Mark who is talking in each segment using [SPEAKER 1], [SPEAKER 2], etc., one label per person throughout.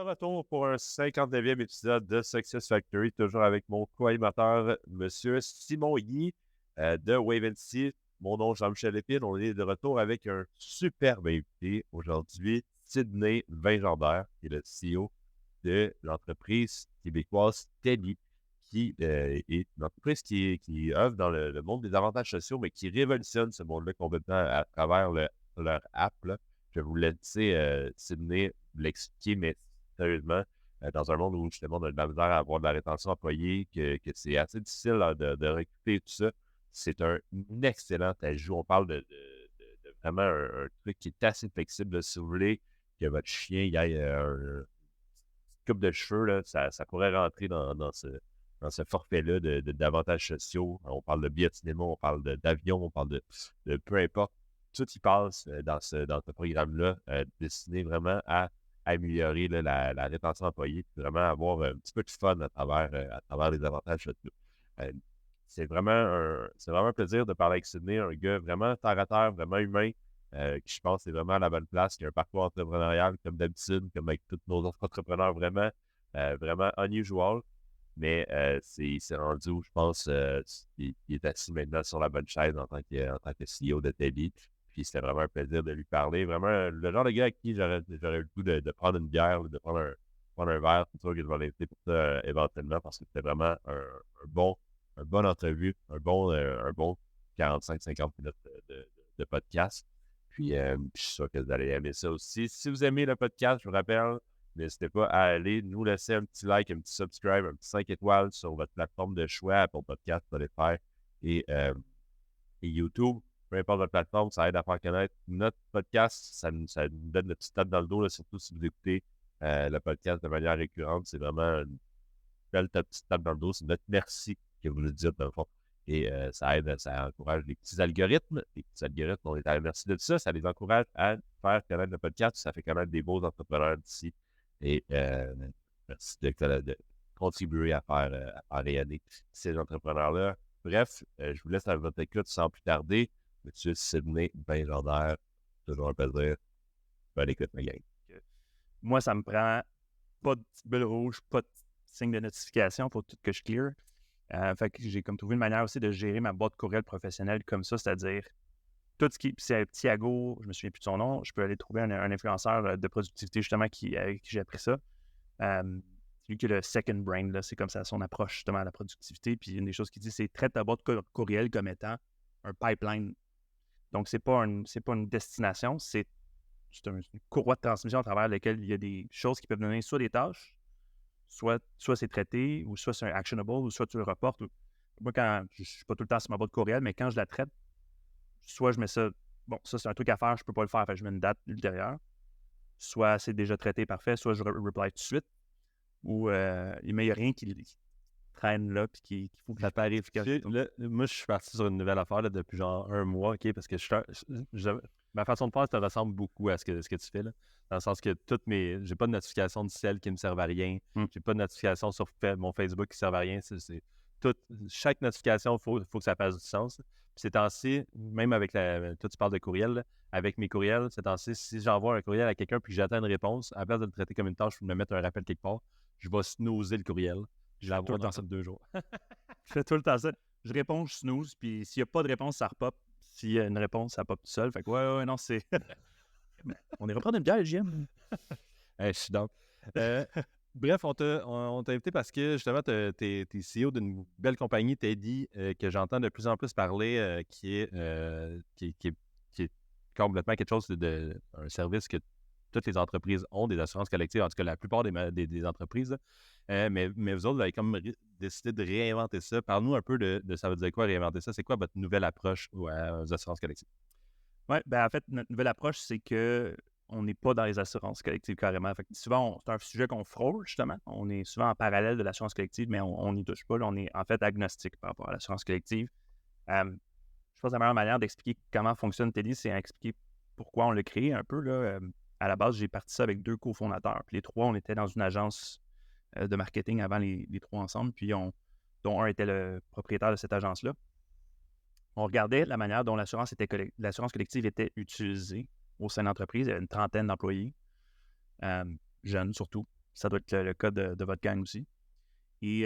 [SPEAKER 1] retour pour un 59e épisode de Success Factory, toujours avec mon co-animateur, Monsieur Simon Yi de Wave & See. Mon nom, Jean-Michel Lépine. On est de retour avec un superbe invité aujourd'hui, Sidney Vingendaire, qui est le CEO de l'entreprise québécoise Teddy, qui est une entreprise qui œuvre dans le monde des avantages sociaux, mais qui révolutionne ce monde-là complètement à travers leur app, là. Je vais vous laisser Sidney l'expliquer, mais sérieusement, dans un monde où justement on a de la misère à avoir de la rétention employée, que c'est assez difficile là, de recruter tout ça, c'est un excellent ajout. On parle de vraiment un truc qui est assez flexible. Là, si vous voulez que votre chien y ait une coupe de cheveux, là, ça pourrait rentrer dans ce forfait-là d'avantages sociaux. On parle de billets de cinéma, on parle d'avion, on parle de peu importe. Tout y passe dans ce programme-là, destiné vraiment à améliorer là, la rétention employée, puis vraiment avoir un petit peu de fun à travers les avantages sociaux. C'est vraiment un plaisir de parler avec Sidney, un gars vraiment terre à terre, vraiment humain, qui je pense est vraiment à la bonne place, qui a un parcours entrepreneurial comme d'habitude, comme avec tous nos autres entrepreneurs, vraiment unusual. Mais c'est rendu où je pense qu'il est assis maintenant sur la bonne chaise en tant que CEO de Teddy. Puis c'était vraiment un plaisir de lui parler. Vraiment le genre de gars à qui j'aurais eu le goût de prendre une bière, de prendre un verre. C'est sûr que je vais l'inviter pour ça éventuellement parce que c'était vraiment un bon entrevue, un bon 45-50 minutes de podcast. Puis je suis sûr que vous allez aimer ça aussi. Si vous aimez le podcast, je vous rappelle, n'hésitez pas à aller nous laisser un petit like, un petit subscribe, un petit 5 étoiles sur votre plateforme de choix, Apple Podcast, Spotify et YouTube. Peu importe votre plateforme, ça aide à faire connaître notre podcast. Ça nous donne une petite tape dans le dos, là, surtout si vous écoutez le podcast de manière récurrente. C'est vraiment une belle petite tape dans le dos. C'est notre merci que vous nous dites, dans le fond. Et ça aide, ça encourage les petits algorithmes. Les petits algorithmes, on est à la merci de ça. Ça les encourage à faire connaître le podcast. Ça fait connaître des beaux entrepreneurs d'ici. Et merci de contribuer à faire rayonner ces entrepreneurs-là. Bref, je vous laisse à votre écoute sans plus tarder. Monsieur Sidney Vingendaire, toujours un plaisir. Bonne écoute, ma gang.
[SPEAKER 2] Moi, ça me prend pas de petite bulle rouge, pas de signe de notification pour tout que je clear. Fait que j'ai comme trouvé une manière aussi de gérer ma boîte courriel professionnelle comme ça, c'est-à-dire tout ce qui c'est Thiago, je me souviens plus de son nom, je peux aller trouver un influenceur de productivité justement avec qui j'ai appris ça. C'est lui qui est le second brain, là, c'est comme ça son approche justement à la productivité. Puis une des choses qu'il dit, c'est traite ta boîte courriel comme étant un pipeline. Donc, c'est pas une destination, c'est une courroie de transmission à travers laquelle il y a des choses qui peuvent donner soit des tâches, soit c'est traité, ou soit c'est un actionable, ou soit tu le reportes. Moi, quand je ne suis pas tout le temps sur ma boîte courriel, mais quand je la traite, soit je mets ça, bon, ça c'est un truc à faire, je ne peux pas le faire, fait que je mets une date ultérieure. Soit c'est déjà traité, parfait, soit je reply tout de suite, ou mais il n'y a rien qui traîne là, puis qu'il faut que
[SPEAKER 3] ça t'arrive. Moi, je suis parti sur une nouvelle affaire là, depuis genre un mois, OK, parce que ma façon de faire, ça ressemble beaucoup à ce que tu fais, là. Dans le sens que j'ai pas de notification de celles qui me servent à rien. J'ai pas de notification sur mon Facebook qui ne servent à rien. Chaque notification, il faut que ça fasse du sens. Puis ces temps-ci, même avec toi, tu parles de courriel, là, avec mes courriels, ces temps-ci, si j'envoie un courriel à quelqu'un puis que j'attends une réponse, à la place de le traiter comme une tâche ou de me mettre un rappel quelque part, je vais snoozer le courriel. Je l'envoie dans 2 jours.
[SPEAKER 2] Je fais tout le temps ça. Je réponds, je snooze, puis s'il n'y a pas de réponse, ça repop. S'il y a une réponse, ça pop tout seul. Fait que ouais, non, c'est... On est reprendre une bière, JM.
[SPEAKER 3] Je suis donc. Bref, on t'a invité parce que justement, tu es CEO d'une belle compagnie, Teddy, que j'entends de plus en plus parler, qui est complètement quelque chose un service que toutes les entreprises ont, des assurances collectives, en tout cas la plupart des entreprises. Mais vous autres, vous avez comme décidé de réinventer ça. Parle-nous un peu de ça veut dire quoi réinventer ça? C'est quoi votre nouvelle approche aux assurances collectives?
[SPEAKER 2] Oui, en fait, notre nouvelle approche, c'est qu'on n'est pas dans les assurances collectives carrément. Fait que souvent, c'est un sujet qu'on frôle, justement. On est souvent en parallèle de l'assurance collective, mais on n'y touche pas. Là, on est en fait agnostique par rapport à l'assurance collective. Je pense que la meilleure manière d'expliquer comment fonctionne Teddy, c'est d'expliquer pourquoi on l'a créé un peu. Là. À la base, j'ai parti ça avec 2 cofondateurs. Puis les 3, on était dans une agence de marketing avant les 3 ensemble. Puis dont un était le propriétaire de cette agence-là. On regardait la manière dont l'assurance collective était utilisée au sein de l'entreprise. Il y avait une trentaine d'employés, jeunes surtout. Ça doit être le cas de votre gang aussi. Et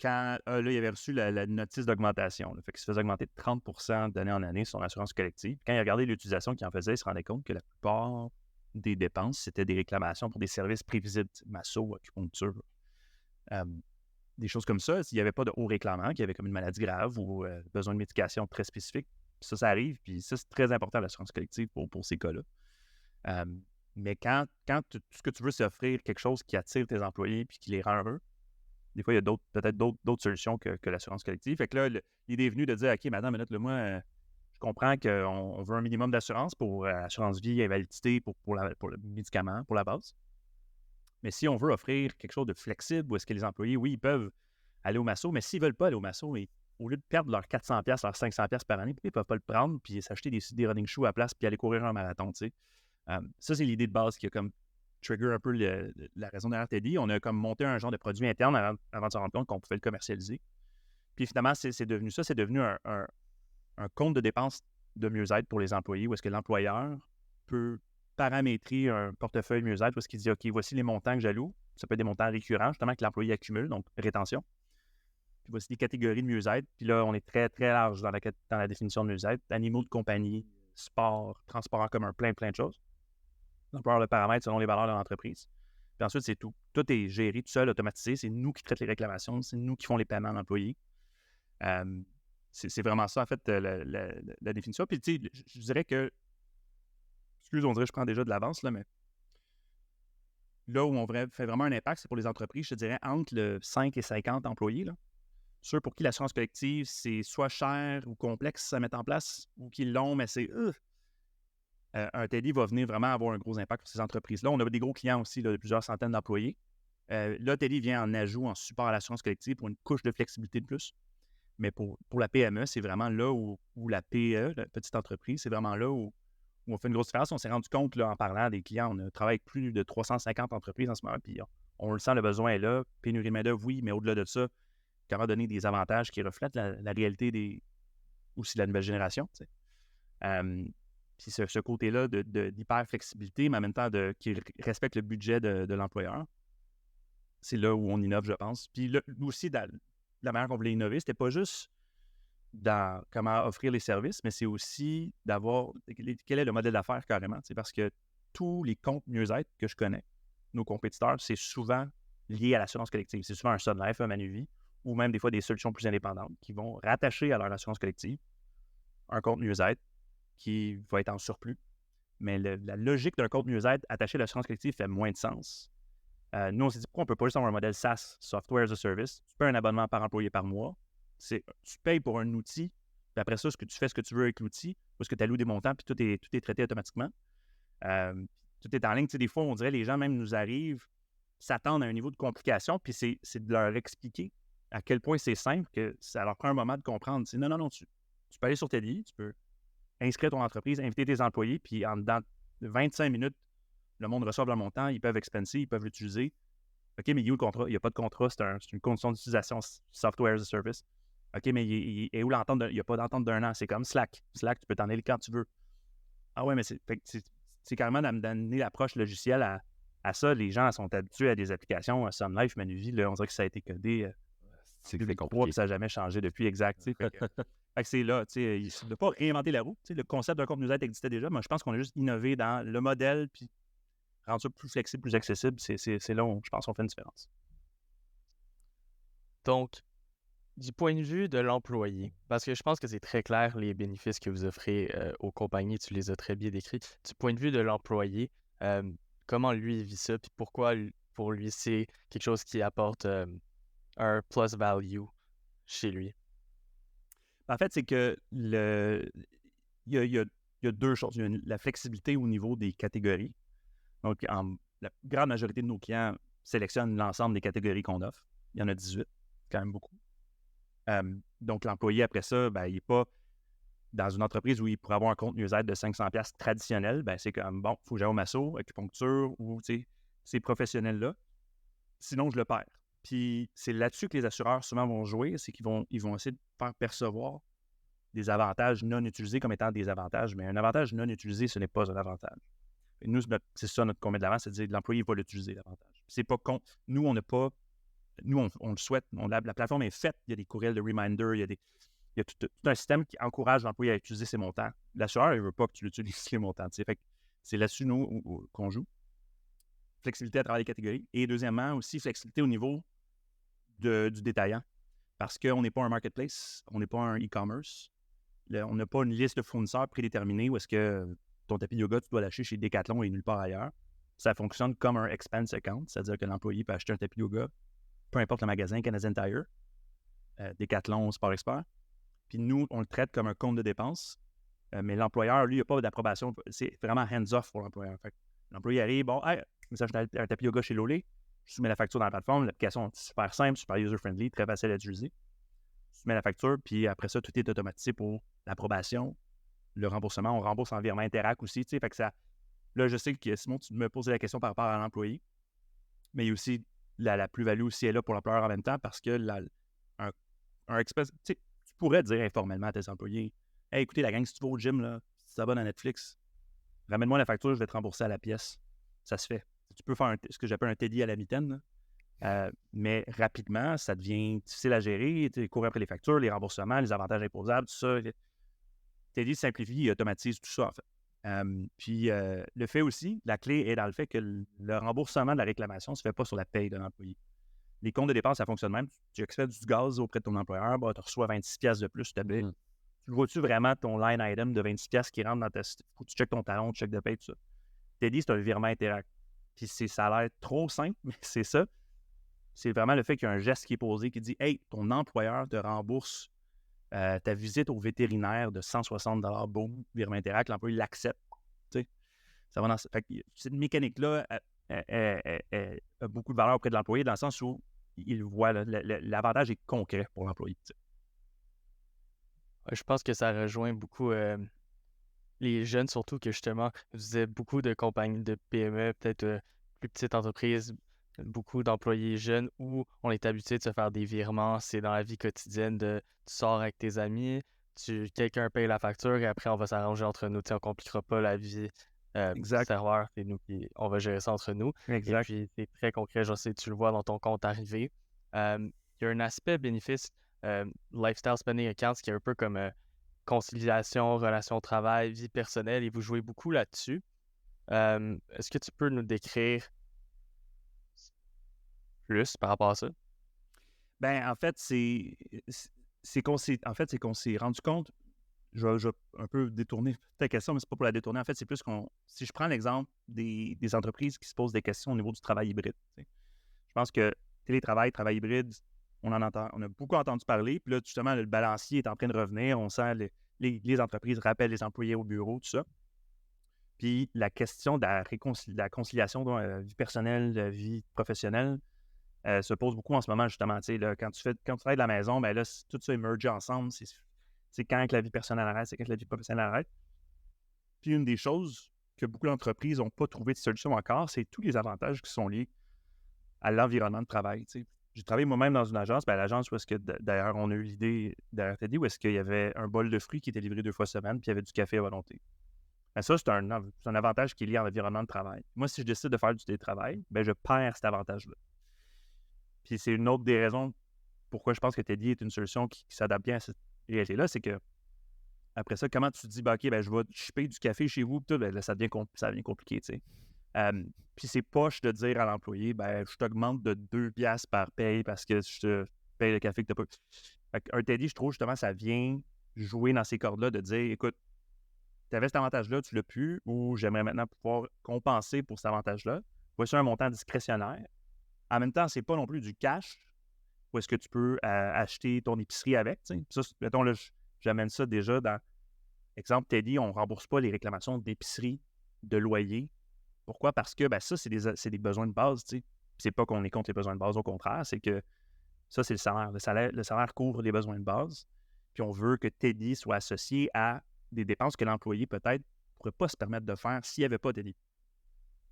[SPEAKER 2] quand là, il avait reçu la notice d'augmentation, fait qu'il se faisait augmenter de 30% d'année en année son assurance collective. Quand il regardait l'utilisation qu'il en faisait, il se rendait compte que la plupart des dépenses, c'était des réclamations pour des services prévisibles, masso, acupuncture, des choses comme ça. S'il n'y avait pas de haut réclamant, qu'il y avait comme une maladie grave ou besoin de médication très spécifique, ça arrive. Puis ça, c'est très important, l'assurance collective, pour ces cas-là. Mais quand tout ce que tu veux, c'est offrir quelque chose qui attire tes employés puis qui les rend heureux, des fois, il y a peut-être d'autres solutions que l'assurance collective. Fait que là, l'idée est venue de dire, OK, madame, moi, je comprends qu'on veut un minimum d'assurance pour assurance vie, invalidité, pour le médicament, pour la base. Mais si on veut offrir quelque chose de flexible, où est-ce que les employés, oui, ils peuvent aller au masso, mais s'ils ne veulent pas aller au masso, au lieu de perdre leurs 400$, leurs 500$ par année, ils ne peuvent pas le prendre puis s'acheter des running shoes à la place puis aller courir un marathon, tu sais. Ça, c'est l'idée de base qui a comme trigger un peu la raison derrière Teddy. On a comme monté un genre de produit interne avant de se rendre compte qu'on pouvait le commercialiser. Puis finalement, c'est devenu ça. C'est devenu un compte de dépenses de mieux-être pour les employés où est-ce que l'employeur peut paramétrer un portefeuille mieux-être où est-ce qu'il dit, OK, voici les montants que j'alloue. Ça peut être des montants récurrents, justement, que l'employé accumule, donc rétention. Puis voici des catégories de mieux-être. Puis là, on est très, très large dans la définition de mieux-être. Animaux de compagnie, sport, transport en commun, plein de choses. L'employeur le paramètre selon les valeurs de l'entreprise. Puis ensuite, c'est tout. Tout est géré tout seul, automatisé. C'est nous qui traitons les réclamations. C'est nous qui font les paiements à l'employé. C'est vraiment ça, en fait, la définition. Puis, tu sais, je dirais que... Excuse, on dirait que je prends déjà de l'avance, là, mais... Là où on fait vraiment un impact, c'est pour les entreprises, je te dirais, entre le 5 et 50 employés, là. Ceux pour qui l'assurance collective, c'est soit cher ou complexe à mettre en place, ou qui l'ont, mais c'est... un Teddy va venir vraiment avoir un gros impact pour ces entreprises-là. On a des gros clients aussi, là, de plusieurs centaines d'employés. Là, Teddy vient en ajout, en support à l'assurance collective pour une couche de flexibilité de plus. Mais pour la PME, c'est vraiment là où la PE, la petite entreprise, c'est vraiment là où on fait une grosse différence. On s'est rendu compte, là, en parlant des clients, on travaille avec plus de 350 entreprises en ce moment, puis on le sent, le besoin est là. Pénurie de main-d'œuvre, oui, mais au-delà de ça, comment donner des avantages qui reflètent la réalité aussi de la nouvelle génération, tu sais. Puis ce côté-là d'hyper-flexibilité, mais en même temps qui respecte le budget de l'employeur, c'est là où on innove, je pense. Puis là, aussi, la manière qu'on voulait innover, c'était pas juste dans comment offrir les services, mais c'est aussi d'avoir quel est le modèle d'affaires carrément. C'est parce que tous les comptes mieux-être que je connais, nos compétiteurs, c'est souvent lié à l'assurance collective. C'est souvent un Sun Life, un Manuvie, ou même des fois des solutions plus indépendantes qui vont rattacher à leur assurance collective un compte mieux-être qui va être en surplus. Mais la logique d'un compte mieux-être attaché à l'assurance collective fait moins de sens. Nous, on s'est dit, pourquoi on ne peut pas juste avoir un modèle SaaS, Software as a Service? Tu payes un abonnement par employé par mois. Tu payes pour un outil, puis après ça, tu fais ce que tu veux avec l'outil, parce que tu alloues des montants, puis tout est traité automatiquement. Tout est en ligne. Tu sais, des fois, on dirait les gens même nous arrivent, s'attendent à un niveau de complication, puis c'est de leur expliquer à quel point c'est simple, que ça leur prend un moment de comprendre. Tu sais, non, tu peux aller sur Teddy, tu peux inscrire ton entreprise, inviter tes employés, puis en dedans de 25 minutes, le monde reçoit leur montant, ils peuvent expenser, ils peuvent l'utiliser. OK, mais il y a où le contrat? Il n'y a pas de contrat, c'est une condition d'utilisation Software as a Service. OK, mais il est où l'entente? Il n'y a pas d'entente d'un an. C'est comme Slack. Slack, tu peux t'en aller quand tu veux. Ah ouais, mais c'est carrément d'amener l'approche logicielle à ça. Les gens sont habitués à des applications, Sun Life, Manuvie, là, on dirait que ça a été codé depuis 3 puis ça n'a jamais changé depuis, exact. Fait que c'est là, tu sais, de ne pas réinventer la roue. Le concept d'un compte mieux-être existait déjà, mais je pense qu'on a juste innové dans le modèle puis rendre ça plus flexible, plus accessible. C'est là où je pense qu'on fait une différence.
[SPEAKER 4] Donc, du point de vue de l'employé, parce que je pense que c'est très clair les bénéfices que vous offrez aux compagnies, tu les as très bien décrits. Du point de vue de l'employé, comment lui il vit ça, puis pourquoi pour lui c'est quelque chose qui apporte un plus value chez lui?
[SPEAKER 2] En fait, c'est que il y a deux choses. Il y a la flexibilité au niveau des catégories. Donc, la grande majorité de nos clients sélectionnent l'ensemble des catégories qu'on offre. Il y en a 18, quand même beaucoup. Donc, l'employé, après ça, il n'est pas dans une entreprise où il pourrait avoir un compte mieux-être de 500$ traditionnel. C'est comme, bon, il faut que j'aille au masso, acupuncture ou ces professionnels-là. Sinon, je le perds. Puis, c'est là-dessus que les assureurs souvent vont jouer, c'est qu'ils vont essayer de faire percevoir des avantages non utilisés comme étant des avantages. Mais un avantage non utilisé, ce n'est pas un avantage. Et nous, c'est ça notre qu'on met de l'avant, c'est de dire que l'employé va l'utiliser, l'avantage. C'est pas con. Nous, on n'a pas. Nous, on le souhaite. La plateforme est faite. Il y a des courriels de reminder, il y a tout un système qui encourage l'employé à utiliser ses montants. L'assureur, il ne veut pas que tu l'utilises les montants. Fait que c'est là-dessus, nous, qu'on joue. Flexibilité à travers les catégories. Et deuxièmement, aussi flexibilité au niveau du détaillant. Parce qu'on n'est pas un marketplace, on n'est pas un e-commerce. On n'a pas une liste de fournisseurs prédéterminée où est-ce que ton tapis de yoga, tu dois l'acheter chez Decathlon et nulle part ailleurs. Ça fonctionne comme un expense account, c'est-à-dire que l'employé peut acheter un tapis de yoga, peu importe le magasin, Canadian Tire, Decathlon, Sport Expert. Puis nous, on le traite comme un compte de dépenses. Mais l'employeur, lui, il n'a pas d'approbation. C'est vraiment hands-off pour l'employeur. Fait que l'employé arrive, bon, hey, ça, j'ai un tapis yoga chez Lolé. Je soumets la facture dans la plateforme. L'application est super simple, super user-friendly, très facile à utiliser. Je soumets la facture, puis après ça, tout est automatisé pour l'approbation, le remboursement. On rembourse en virement Interac aussi. Fait que ça, là, je sais que Simon, tu me posais la question par rapport à l'employé. Mais il y a aussi la plus-value aussi est là pour l'employeur en même temps parce que un express, tu pourrais dire informellement à tes employés, hey, écoutez, la gang, si tu vas au gym, là, si tu t'abonnes à Netflix, ramène-moi la facture, je vais te rembourser à la pièce. Ça se fait. Tu peux faire ce que j'appelle un Teddy à la mitaine, mais rapidement, ça devient difficile à gérer. Tu cours après les factures, les remboursements, les avantages imposables, tout ça. Teddy simplifie et automatise tout ça, en fait. Puis le fait aussi, la clé est dans le fait que le remboursement de la réclamation ne se fait pas sur la paye de l'employé. Les comptes de dépenses, ça fonctionne même. Tu expèdes du gaz auprès de ton employeur, tu reçois 26$ de plus, tu le vois-tu vraiment ton line item de 26$ qui rentre dans ta... Faut que tu checkes ton talon, tu checkes de paye, tout ça. Teddy, c'est un virement Interac. Puis ça a l'air trop simple, mais c'est ça. C'est vraiment le fait qu'il y a un geste qui est posé qui dit « Hey, ton employeur te rembourse ta visite au vétérinaire de 160$, boum, virement Interac, l'employé l'accepte. » Ça va dans... Fait que cette mécanique-là a beaucoup de valeur auprès de l'employé dans le sens où il voit l'avantage est concret pour l'employé.
[SPEAKER 4] Je pense que ça rejoint beaucoup les jeunes, surtout que justement, vous disiez beaucoup de compagnies de PME, peut-être plus petites entreprises, beaucoup d'employés jeunes où on est habitué de se faire des virements. C'est dans la vie quotidienne tu sors avec tes amis, quelqu'un paye la facture et après on va s'arranger entre nous. On ne compliquera pas la vie du serveur, c'est nous on va gérer ça entre nous.
[SPEAKER 2] Exact.
[SPEAKER 4] Et puis c'est très concret, je sais, tu le vois dans ton compte arrivé. Il y a un aspect bénéfice, lifestyle spending account, qui est un peu comme conciliation, relation au travail, vie personnelle, et vous jouez beaucoup là-dessus. Est-ce que tu peux nous décrire plus par rapport à ça?
[SPEAKER 2] Ben, en fait, c'est qu'on s'est rendu compte, je vais un peu détourner ta question, mais c'est pas pour la détourner. En fait, c'est plus si je prends l'exemple des entreprises qui se posent des questions au niveau du travail hybride. Je pense que télétravail, travail hybride, on a beaucoup entendu parler. Puis là, justement, le balancier est en train de revenir. On sent les entreprises rappellent les employés au bureau, tout ça. Puis la question de la conciliation de vie personnelle, vie professionnelle se pose beaucoup en ce moment, justement. Là, quand tu travailles de la maison, ben là, tout ça émerge ensemble. C'est quand que la vie personnelle arrête, c'est quand que la vie professionnelle arrête. Puis une des choses que beaucoup d'entreprises n'ont pas trouvé de solution encore, c'est tous les avantages qui sont liés à l'environnement de travail. J'ai travaillé moi-même dans une agence, l'agence où est-ce que, d'ailleurs, on a eu l'idée derrière Teddy, où est-ce qu'il y avait un bol de fruits qui était livré 2 fois semaine, puis il y avait du café à volonté. Ben ça, c'est un avantage qui est lié à l'environnement de travail. Moi, si je décide de faire du télétravail, je perds cet avantage-là. Puis c'est une autre des raisons pourquoi je pense que Teddy est une solution qui s'adapte bien à cette réalité-là, c'est que après ça, comment tu te dis, OK, je vais shipper du café chez vous, puis là, ça devient compliqué, tu sais. Puis c'est poche de dire à l'employé, je t'augmente de 2$ par paye parce que je te paye le café que tu n'as pas. Un Teddy, je trouve justement, ça vient jouer dans ces cordes-là de dire, écoute, tu avais cet avantage-là, tu l'as plus, ou j'aimerais maintenant pouvoir compenser pour cet avantage-là. Voici un montant discrétionnaire. En même temps, c'est pas non plus du cash, où est-ce que tu peux acheter ton épicerie avec. T'sais. Ça, mettons, là, j'amène ça déjà dans, exemple, Teddy, on ne rembourse pas les réclamations d'épicerie, de loyer. Pourquoi? Parce que ça, c'est des besoins de base. C'est pas qu'on est contre les besoins de base, au contraire, c'est que ça, c'est le salaire. Le salaire couvre les besoins de base. Puis on veut que Teddy soit associé à des dépenses que l'employé, peut-être, ne pourrait pas se permettre de faire s'il n'y avait pas Teddy.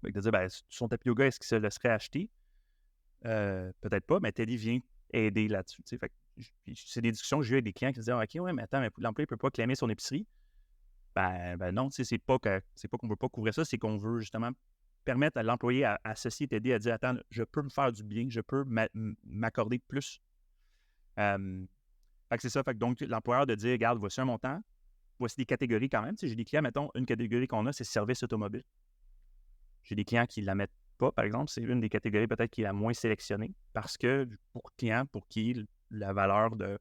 [SPEAKER 2] Donc, de dire, son tapis yoga, est-ce qu'il se laisserait acheter? Peut-être pas, mais Teddy vient aider là-dessus. Fait que, c'est des discussions que j'ai eues avec des clients qui disaient, OK, ouais, mais attends, mais l'employé ne peut pas claimer son épicerie. Non, c'est pas qu'on ne veut pas couvrir ça, c'est qu'on veut justement permettre à l'employé à associer, t'aider à dire, attends, je peux me faire du bien, je peux m'accorder plus. Fait que c'est ça. Fait que donc, l'employeur de dire, regarde, voici un montant, voici des catégories quand même. Tu sais, j'ai des clients, mettons, une catégorie qu'on a, c'est service automobile. J'ai des clients qui ne la mettent pas, par exemple. C'est une des catégories peut-être qui est la moins sélectionnée parce que pour clients pour qui la valeur de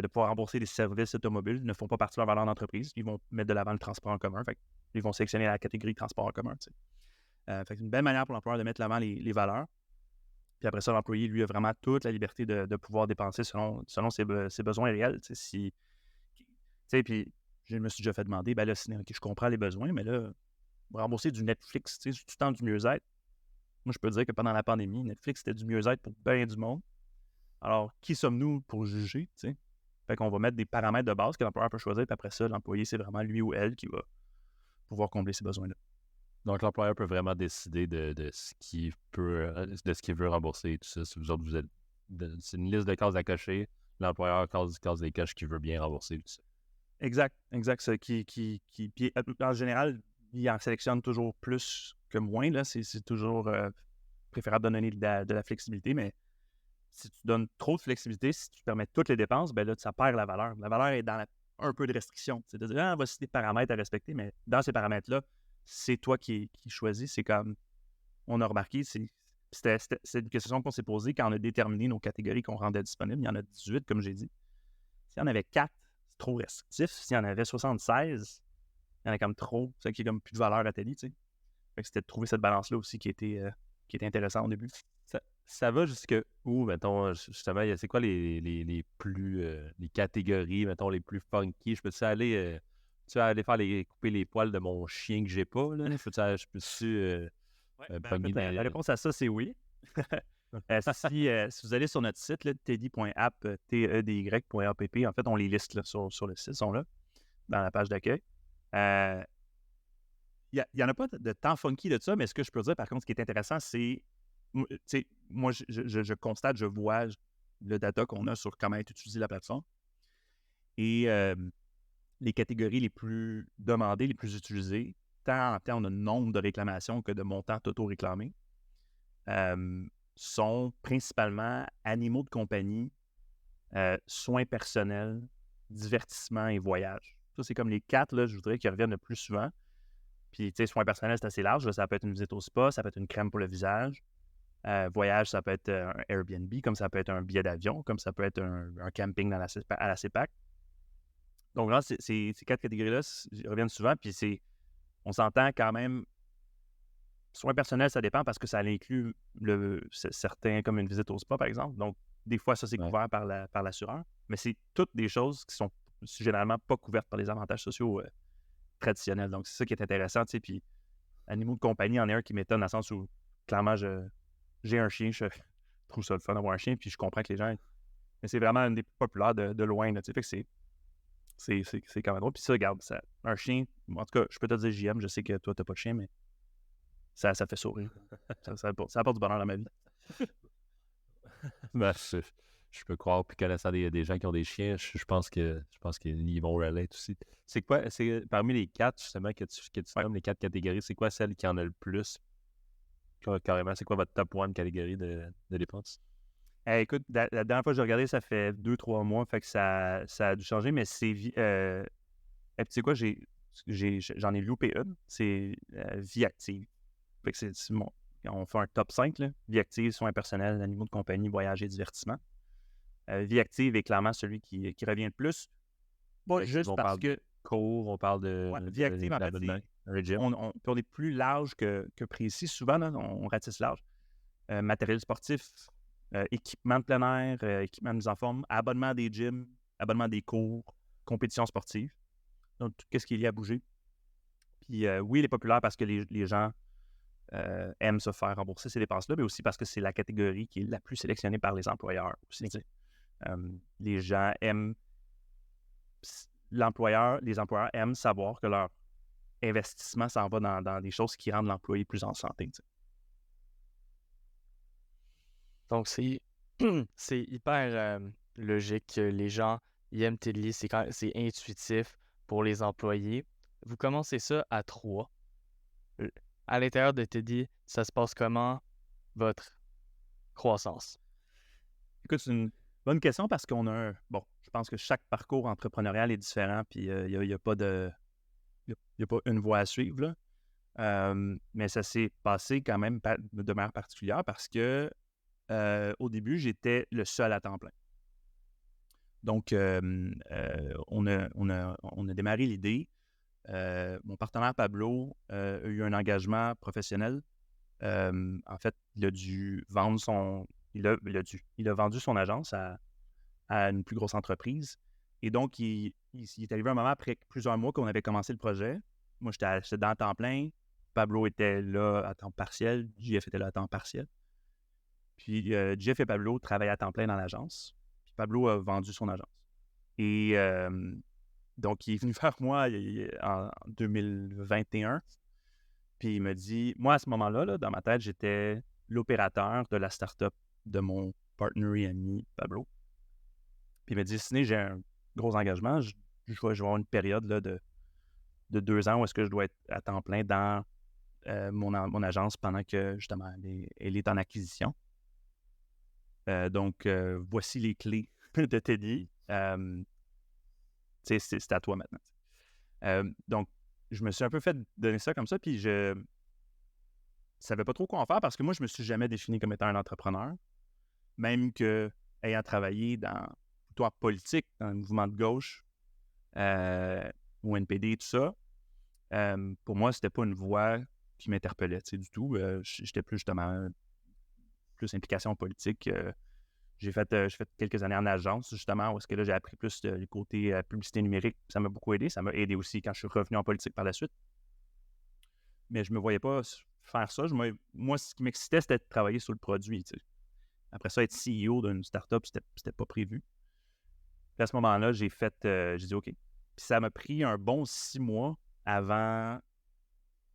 [SPEAKER 2] pouvoir rembourser des services automobiles ne font pas partie de leur valeur d'entreprise, ils vont mettre de l'avant le transport en commun. Fait ils vont sélectionner la catégorie transport en commun. Tu sais. Fait que c'est une belle manière pour l'employeur de mettre de l'avant les valeurs. Puis après ça, l'employé, lui, a vraiment toute la liberté de pouvoir dépenser selon ses besoins réels. Tu sais, puis je me suis déjà fait demander, ben là, OK, je comprends les besoins, mais là, rembourser du Netflix, tu sais, tout le temps du mieux-être. Moi, je peux dire que pendant la pandémie, Netflix, c'était du mieux-être pour bien du monde. Alors, qui sommes-nous pour juger, tu sais? Fait qu'on va mettre des paramètres de base que l'employeur peut choisir, puis après ça, l'employé, c'est vraiment lui ou elle qui va pouvoir combler ces besoins-là.
[SPEAKER 3] Donc, l'employeur peut vraiment décider de ce qu'il veut rembourser et tout ça. Si vous autres, c'est une liste de cases à cocher. L'employeur case des coches qu'il veut bien rembourser et tout ça.
[SPEAKER 2] Exact. Ça, puis, en général, il en sélectionne toujours plus que moins. Là. C'est toujours préférable de donner de la flexibilité, mais si tu donnes trop de flexibilité, si tu permets toutes les dépenses, ben là, ça perd la valeur. La valeur est dans un peu de restriction. C'est de dire, voici des paramètres à respecter, mais dans ces paramètres-là, c'est toi qui choisis. C'est comme, on a remarqué, c'est une question qu'on s'est posée quand on a déterminé nos catégories qu'on rendait disponibles. Il y en a 18, comme j'ai dit. S'il y en avait 4, c'est trop restrictif. S'il y en avait 76, il y en a comme trop. C'est qu'il y a comme plus de valeur à Télé, tu sais. Fait que c'était de trouver cette balance-là aussi qui était intéressant au début.
[SPEAKER 3] Ça va jusque où, mettons, justement, c'est quoi les plus les catégories, mettons, les plus funky? Je peux-tu aller couper les poils de mon chien que j'ai pas, là? Je peux-tu pogner
[SPEAKER 2] La réponse à ça, c'est oui. Si vous allez sur notre site, là, teddy.app, tedy.app, en fait, on les liste là, sur le site, ils sont là, dans la page d'accueil. Il n'y en a pas de temps funky de ça, mais ce que je peux dire, par contre, ce qui est intéressant, c'est, moi, je constate, je vois le data qu'on a sur comment est utilisée la plateforme. Et les catégories les plus demandées, les plus utilisées, tant en termes de nombre de réclamations que de montants totaux réclamés, sont principalement animaux de compagnie, soins personnels, divertissement et voyage. Ça, c'est comme les 4, là, je voudrais qu'ils reviennent le plus souvent. Puis, tu sais, soins personnels, c'est assez large. Là. Ça peut être une visite au spa, ça peut être une crème pour le visage. Voyage, ça peut être un Airbnb, comme ça peut être un billet d'avion, comme ça peut être un camping à la CEPAC. Donc là, ces 4 catégories-là reviennent souvent, puis on s'entend quand même. Soins personnels, ça dépend parce que ça inclut certains, comme une visite au spa, par exemple. Donc, des fois, ça, c'est couvert par l'assureur. Mais c'est toutes des choses qui sont généralement pas couvertes par les avantages sociaux traditionnels. Donc, c'est ça qui est intéressant, tu sais. Puis, animaux de compagnie, en est un qui m'étonne dans le sens où, clairement, j'ai un chien, je trouve ça le fun d'avoir un chien, puis je comprends que les gens... Mais c'est vraiment une des plus populaires de loin, là, tu sais. Fait que c'est quand même drôle. Puis ça, regarde, un chien, en tout cas, je peux te dire JM, je sais que toi, t'as pas de chien, mais ça fait sourire. ça apporte du bonheur dans ma vie.
[SPEAKER 3] Ben, je peux croire, puis connaissant des gens qui ont des chiens, je pense qu'ils vont relate aussi. C'est quoi, parmi les 4, justement, que tu nommes les 4 catégories, c'est quoi celle qui en a le plus? Carrément, c'est quoi votre top 1 catégorie de dépenses?
[SPEAKER 2] Écoute, la dernière fois que j'ai regardé, ça fait 2-3 mois, fait que ça a dû changer, mais c'est... tu sais quoi, j'en ai loupé une, c'est vie active. Fait que on fait un top 5, là. Vie active, soins personnels, animaux de compagnie, voyage et divertissement. Vie active est clairement celui qui revient le plus. Bon, juste parce que...
[SPEAKER 3] Cours, on parle de...
[SPEAKER 2] vie active, en fait, on est plus large que précis. Souvent, là, on ratisse large. Matériel sportif, équipement de plein air, équipement de mise en forme, abonnement à des gyms, abonnement à des cours, compétitions sportives. Donc, tout ce qui est lié à bouger. Puis oui, il est populaire parce que les gens aiment se faire rembourser ces dépenses-là, mais aussi parce que c'est la catégorie qui est la plus sélectionnée par les employeurs aussi. Les gens aiment... les employeurs aiment savoir que leur investissement s'en va dans des choses qui rendent l'employé plus en santé. T'sais.
[SPEAKER 4] Donc, c'est hyper logique. Les gens ils aiment Tedly, c'est intuitif pour les employés. Vous commencez ça à 3. à l'intérieur de Teddy, ça se passe comment, votre croissance?
[SPEAKER 2] Écoute, c'est une bonne question parce qu'on a bon, je pense que chaque parcours entrepreneurial est différent, puis il n'y a pas y a pas une voie à suivre, là. Mais ça s'est passé quand même de manière particulière parce que au début, j'étais le seul à temps plein. Donc, on a démarré l'idée. Mon partenaire Pablo a eu un engagement professionnel. En fait, il a dû vendre il a vendu son agence à une plus grosse entreprise. Et donc, il est arrivé un moment après plusieurs mois qu'on avait commencé le projet. Moi, j'étais dans le temps plein. Pablo était là à temps partiel. JF était là à temps partiel. Puis, JF et Pablo travaillaient à temps plein dans l'agence. Puis, Pablo a vendu son agence. Et donc, il est venu vers moi en 2021. Puis, il me dit, moi, à ce moment-là, là, dans ma tête, j'étais l'opérateur de la start-up de mon partner et ami Pablo. Puis, il m'a dit, Sidney, j'ai un gros engagement. Je vais avoir une période là, de 2 ans où est-ce que je dois être à temps plein dans mon agence pendant que, justement, elle est en acquisition. Donc, voici les clés de Teddy. C'est à toi maintenant. Donc, je me suis un peu fait donner ça comme ça, puis je savais pas trop quoi en faire parce que moi, je me suis jamais défini comme étant un entrepreneur. Même que, ayant travaillé plutôt en politique, dans le mouvement de gauche, ou NPD, tout ça, pour moi, c'était pas une voie qui m'interpellait, du tout. J'étais plus, justement, plus implication politique. J'ai fait quelques années en agence, justement, où est-ce que là, j'ai appris plus le côté publicité numérique. Ça m'a beaucoup aidé. Ça m'a aidé aussi quand je suis revenu en politique par la suite. Mais je me voyais pas faire ça. Moi, ce qui m'excitait, c'était de travailler sur le produit. Après ça, être CEO d'une startup, c'était pas prévu. Puis à ce moment-là, j'ai dit OK. Puis ça m'a pris un bon 6 mois avant,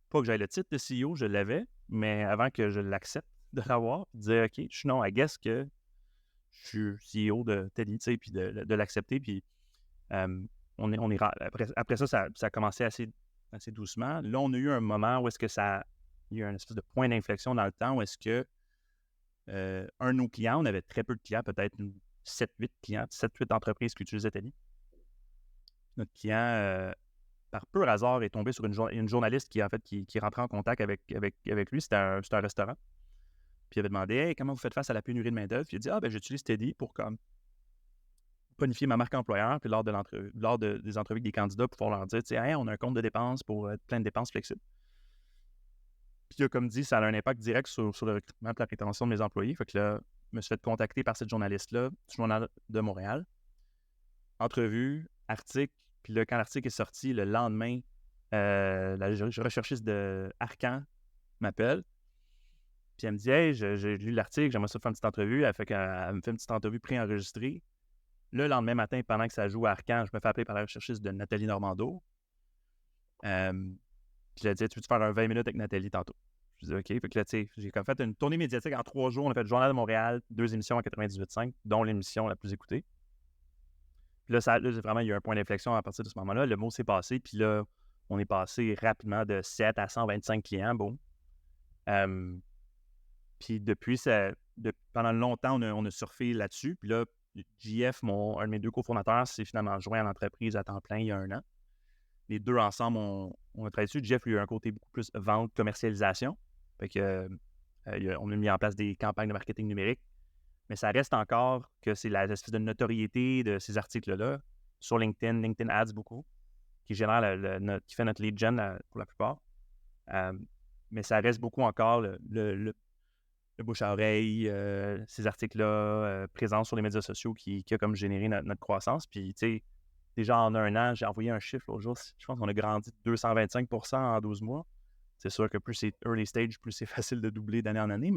[SPEAKER 2] pas que j'aille le titre de CEO, je l'avais, mais avant que je l'accepte de l'avoir, puis de dire OK, I guess que je suis CEO de Teddy, puis de l'accepter. Puis après ça, ça a commencé assez doucement. Là, on a eu un moment où est-ce que il y a eu un espèce de point d'inflexion dans le temps où est-ce que un de nos clients, on avait très peu de clients, peut-être 7-8 clients, 7-8 entreprises qui utilisaient Teddy. Notre client, par pur hasard, est tombé sur une journaliste qui est rentrée en contact avec lui. C'était un restaurant. Puis il avait demandé « Hey, comment vous faites face à la pénurie de main-d'œuvre? » Puis il a dit « j'utilise Teddy pour comme bonifier ma marque employeur, puis lors des entrevues avec des candidats, pour pouvoir leur dire hey, on a un compte de dépenses pour plein de dépenses flexibles. » Puis il a comme dit, ça a un impact direct sur le recrutement et la rétention de mes employés. Fait que là, je me suis fait contacter par cette journaliste-là, du Journal de Montréal. Entrevue, article, puis là, quand l'article est sorti, le lendemain, la recherchiste de Arcan m'appelle. Puis elle me dit « Hey, j'ai lu l'article, j'aimerais ça faire une petite entrevue. » Elle me fait une petite entrevue préenregistrée. Le lendemain matin, pendant que ça joue à Arcan, je me fais appeler par la recherchiste de Nathalie Normando. Puis je lui ai dit « Tu veux-tu faire un 20 minutes avec Nathalie tantôt? » Je dis « OK. » Fait que là, tu sais, j'ai comme fait une tournée médiatique en 3 jours. On a fait le Journal de Montréal, 2 émissions à 98.5, dont l'émission la plus écoutée. Puis là, vraiment, il y a eu un point d'inflexion à partir de ce moment-là. Le mot s'est passé, puis là, on est passé rapidement de 7 à 125 clients. Bon. Puis depuis, pendant longtemps, on a surfé là-dessus. Puis là, JF, un de mes 2 cofondateurs, s'est finalement joint à l'entreprise à temps plein il y a 1 an. Les 2 ensemble, on a travaillé dessus. JF, lui, a un côté beaucoup plus vente, commercialisation. Fait que, on a mis en place des campagnes de marketing numérique. Mais ça reste encore que c'est l'espèce de notoriété de ces articles-là sur LinkedIn Ads beaucoup, qui génère qui fait notre lead gen pour la plupart. Mais ça reste beaucoup encore le bouche à oreille, ces articles-là présents sur les médias sociaux qui a comme généré notre croissance. Puis, tu sais, déjà en 1 an, j'ai envoyé un chiffre l'autre jour, je pense qu'on a grandi de 225% en 12 mois. C'est sûr que plus c'est early stage, plus c'est facile de doubler d'année en année,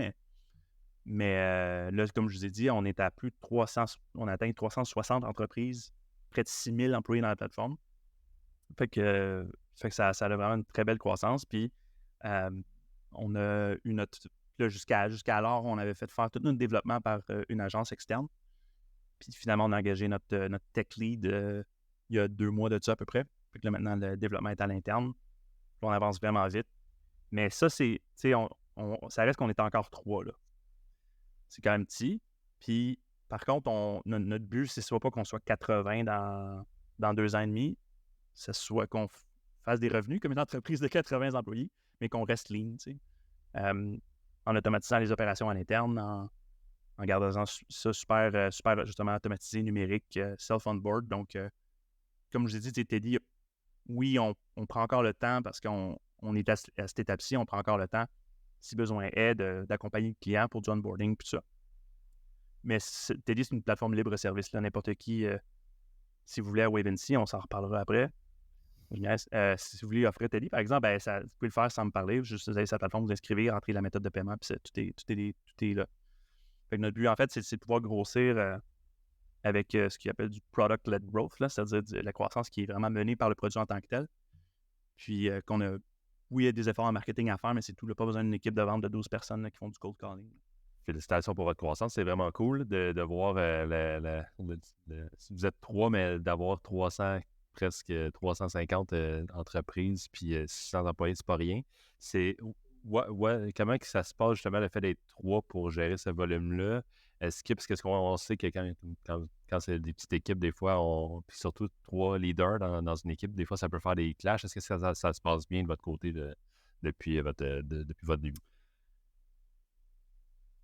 [SPEAKER 2] mais là, comme je vous ai dit, on est à plus de 300, on a atteint 360 entreprises, près de 6000 employés dans la plateforme. Fait que ça a vraiment une très belle croissance. Puis, on a eu là, jusqu'à alors, on avait fait faire tout notre développement par une agence externe. Puis finalement, on a engagé notre tech lead il y a 2 mois de ça à peu près. Fait que là, maintenant, le développement est à l'interne. Puis on avance vraiment vite. Mais ça, c'est, tu sais, ça reste qu'on est encore 3, là. C'est quand même petit. Puis, par contre, notre but, c'est soit pas qu'on soit 80 dans 2 ans et demi, c'est soit qu'on fasse des revenus comme une entreprise de 80 employés, mais qu'on reste lean, tu sais. En automatisant les opérations en interne, en gardant ça super, super justement automatisé, numérique, self-on-board. Donc, comme je l'ai dit, Teddy, oui, on prend encore le temps parce qu'on est à cette étape-ci, on prend encore le temps, si besoin est, d'accompagner le client pour du onboarding, tout ça. Mais Teddy, c'est une plateforme libre-service. Là, n'importe qui, si vous voulez à Wavency, on s'en reparlera après. Si vous voulez offrir Teddy, par exemple, vous pouvez le faire sans me parler. Juste vous avez sa plateforme, vous inscrivez, rentrez la méthode de paiement, puis tout est là. Fait que notre but, en fait, c'est de pouvoir grossir avec ce qu'il appelle du product-led growth, là, c'est-à-dire la croissance qui est vraiment menée par le produit en tant que tel. Puis qu'on a, oui, il y a des efforts en marketing à faire, mais c'est tout. Il n'y a pas besoin d'une équipe de vente de 12 personnes là, qui font du cold calling.
[SPEAKER 3] Félicitations pour votre croissance. C'est vraiment cool de voir si vous êtes 3, mais d'avoir 300, presque 350 entreprises, puis 600 employés, c'est pas rien. Comment que ça se passe justement le fait d'être 3 pour gérer ce volume-là? Parce qu'on sait que quand c'est des petites équipes, des fois, puis surtout 3 leaders dans une équipe, des fois, ça peut faire des clashs. Est-ce que ça se passe bien de votre côté depuis votre début?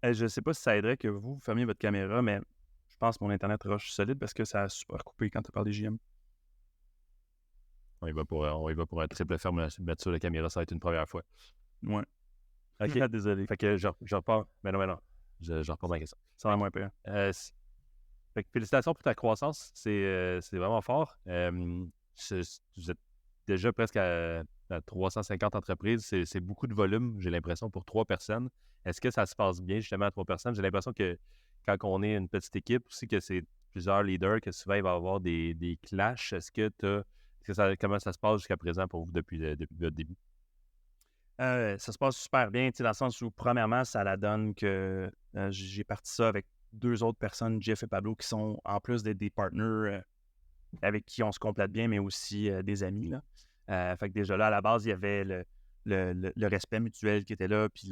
[SPEAKER 2] Je ne sais pas si ça aiderait que vous fermiez votre caméra, mais je pense que mon Internet rush solide parce que ça a super coupé quand tu parles des JM.
[SPEAKER 3] On y va pour un triple ferme, mettre sur la caméra, ça va être une première fois.
[SPEAKER 2] Ouais.
[SPEAKER 3] OK.
[SPEAKER 2] Désolé.
[SPEAKER 3] Fait que je repars. Mais non. Je repars dans la question.
[SPEAKER 2] Ça va moins pire.
[SPEAKER 3] Fait que félicitations pour ta croissance. C'est vraiment fort. Vous êtes déjà presque à 350 entreprises. C'est beaucoup de volume, j'ai l'impression, pour 3 personnes. Est-ce que ça se passe bien, justement, à 3 personnes? J'ai l'impression que quand on est une petite équipe, aussi que c'est plusieurs leaders, que souvent, il va y avoir des clashs. Comment ça se passe jusqu'à présent pour vous depuis votre début?
[SPEAKER 2] Ça se passe super bien, dans le sens où, premièrement, ça la donne que j'ai parti ça avec 2 autres personnes, Jeff et Pablo, qui sont en plus des partners avec qui on se complète bien, mais aussi des amis. Là. Fait que déjà là, à la base, il y avait le respect mutuel qui était là, puis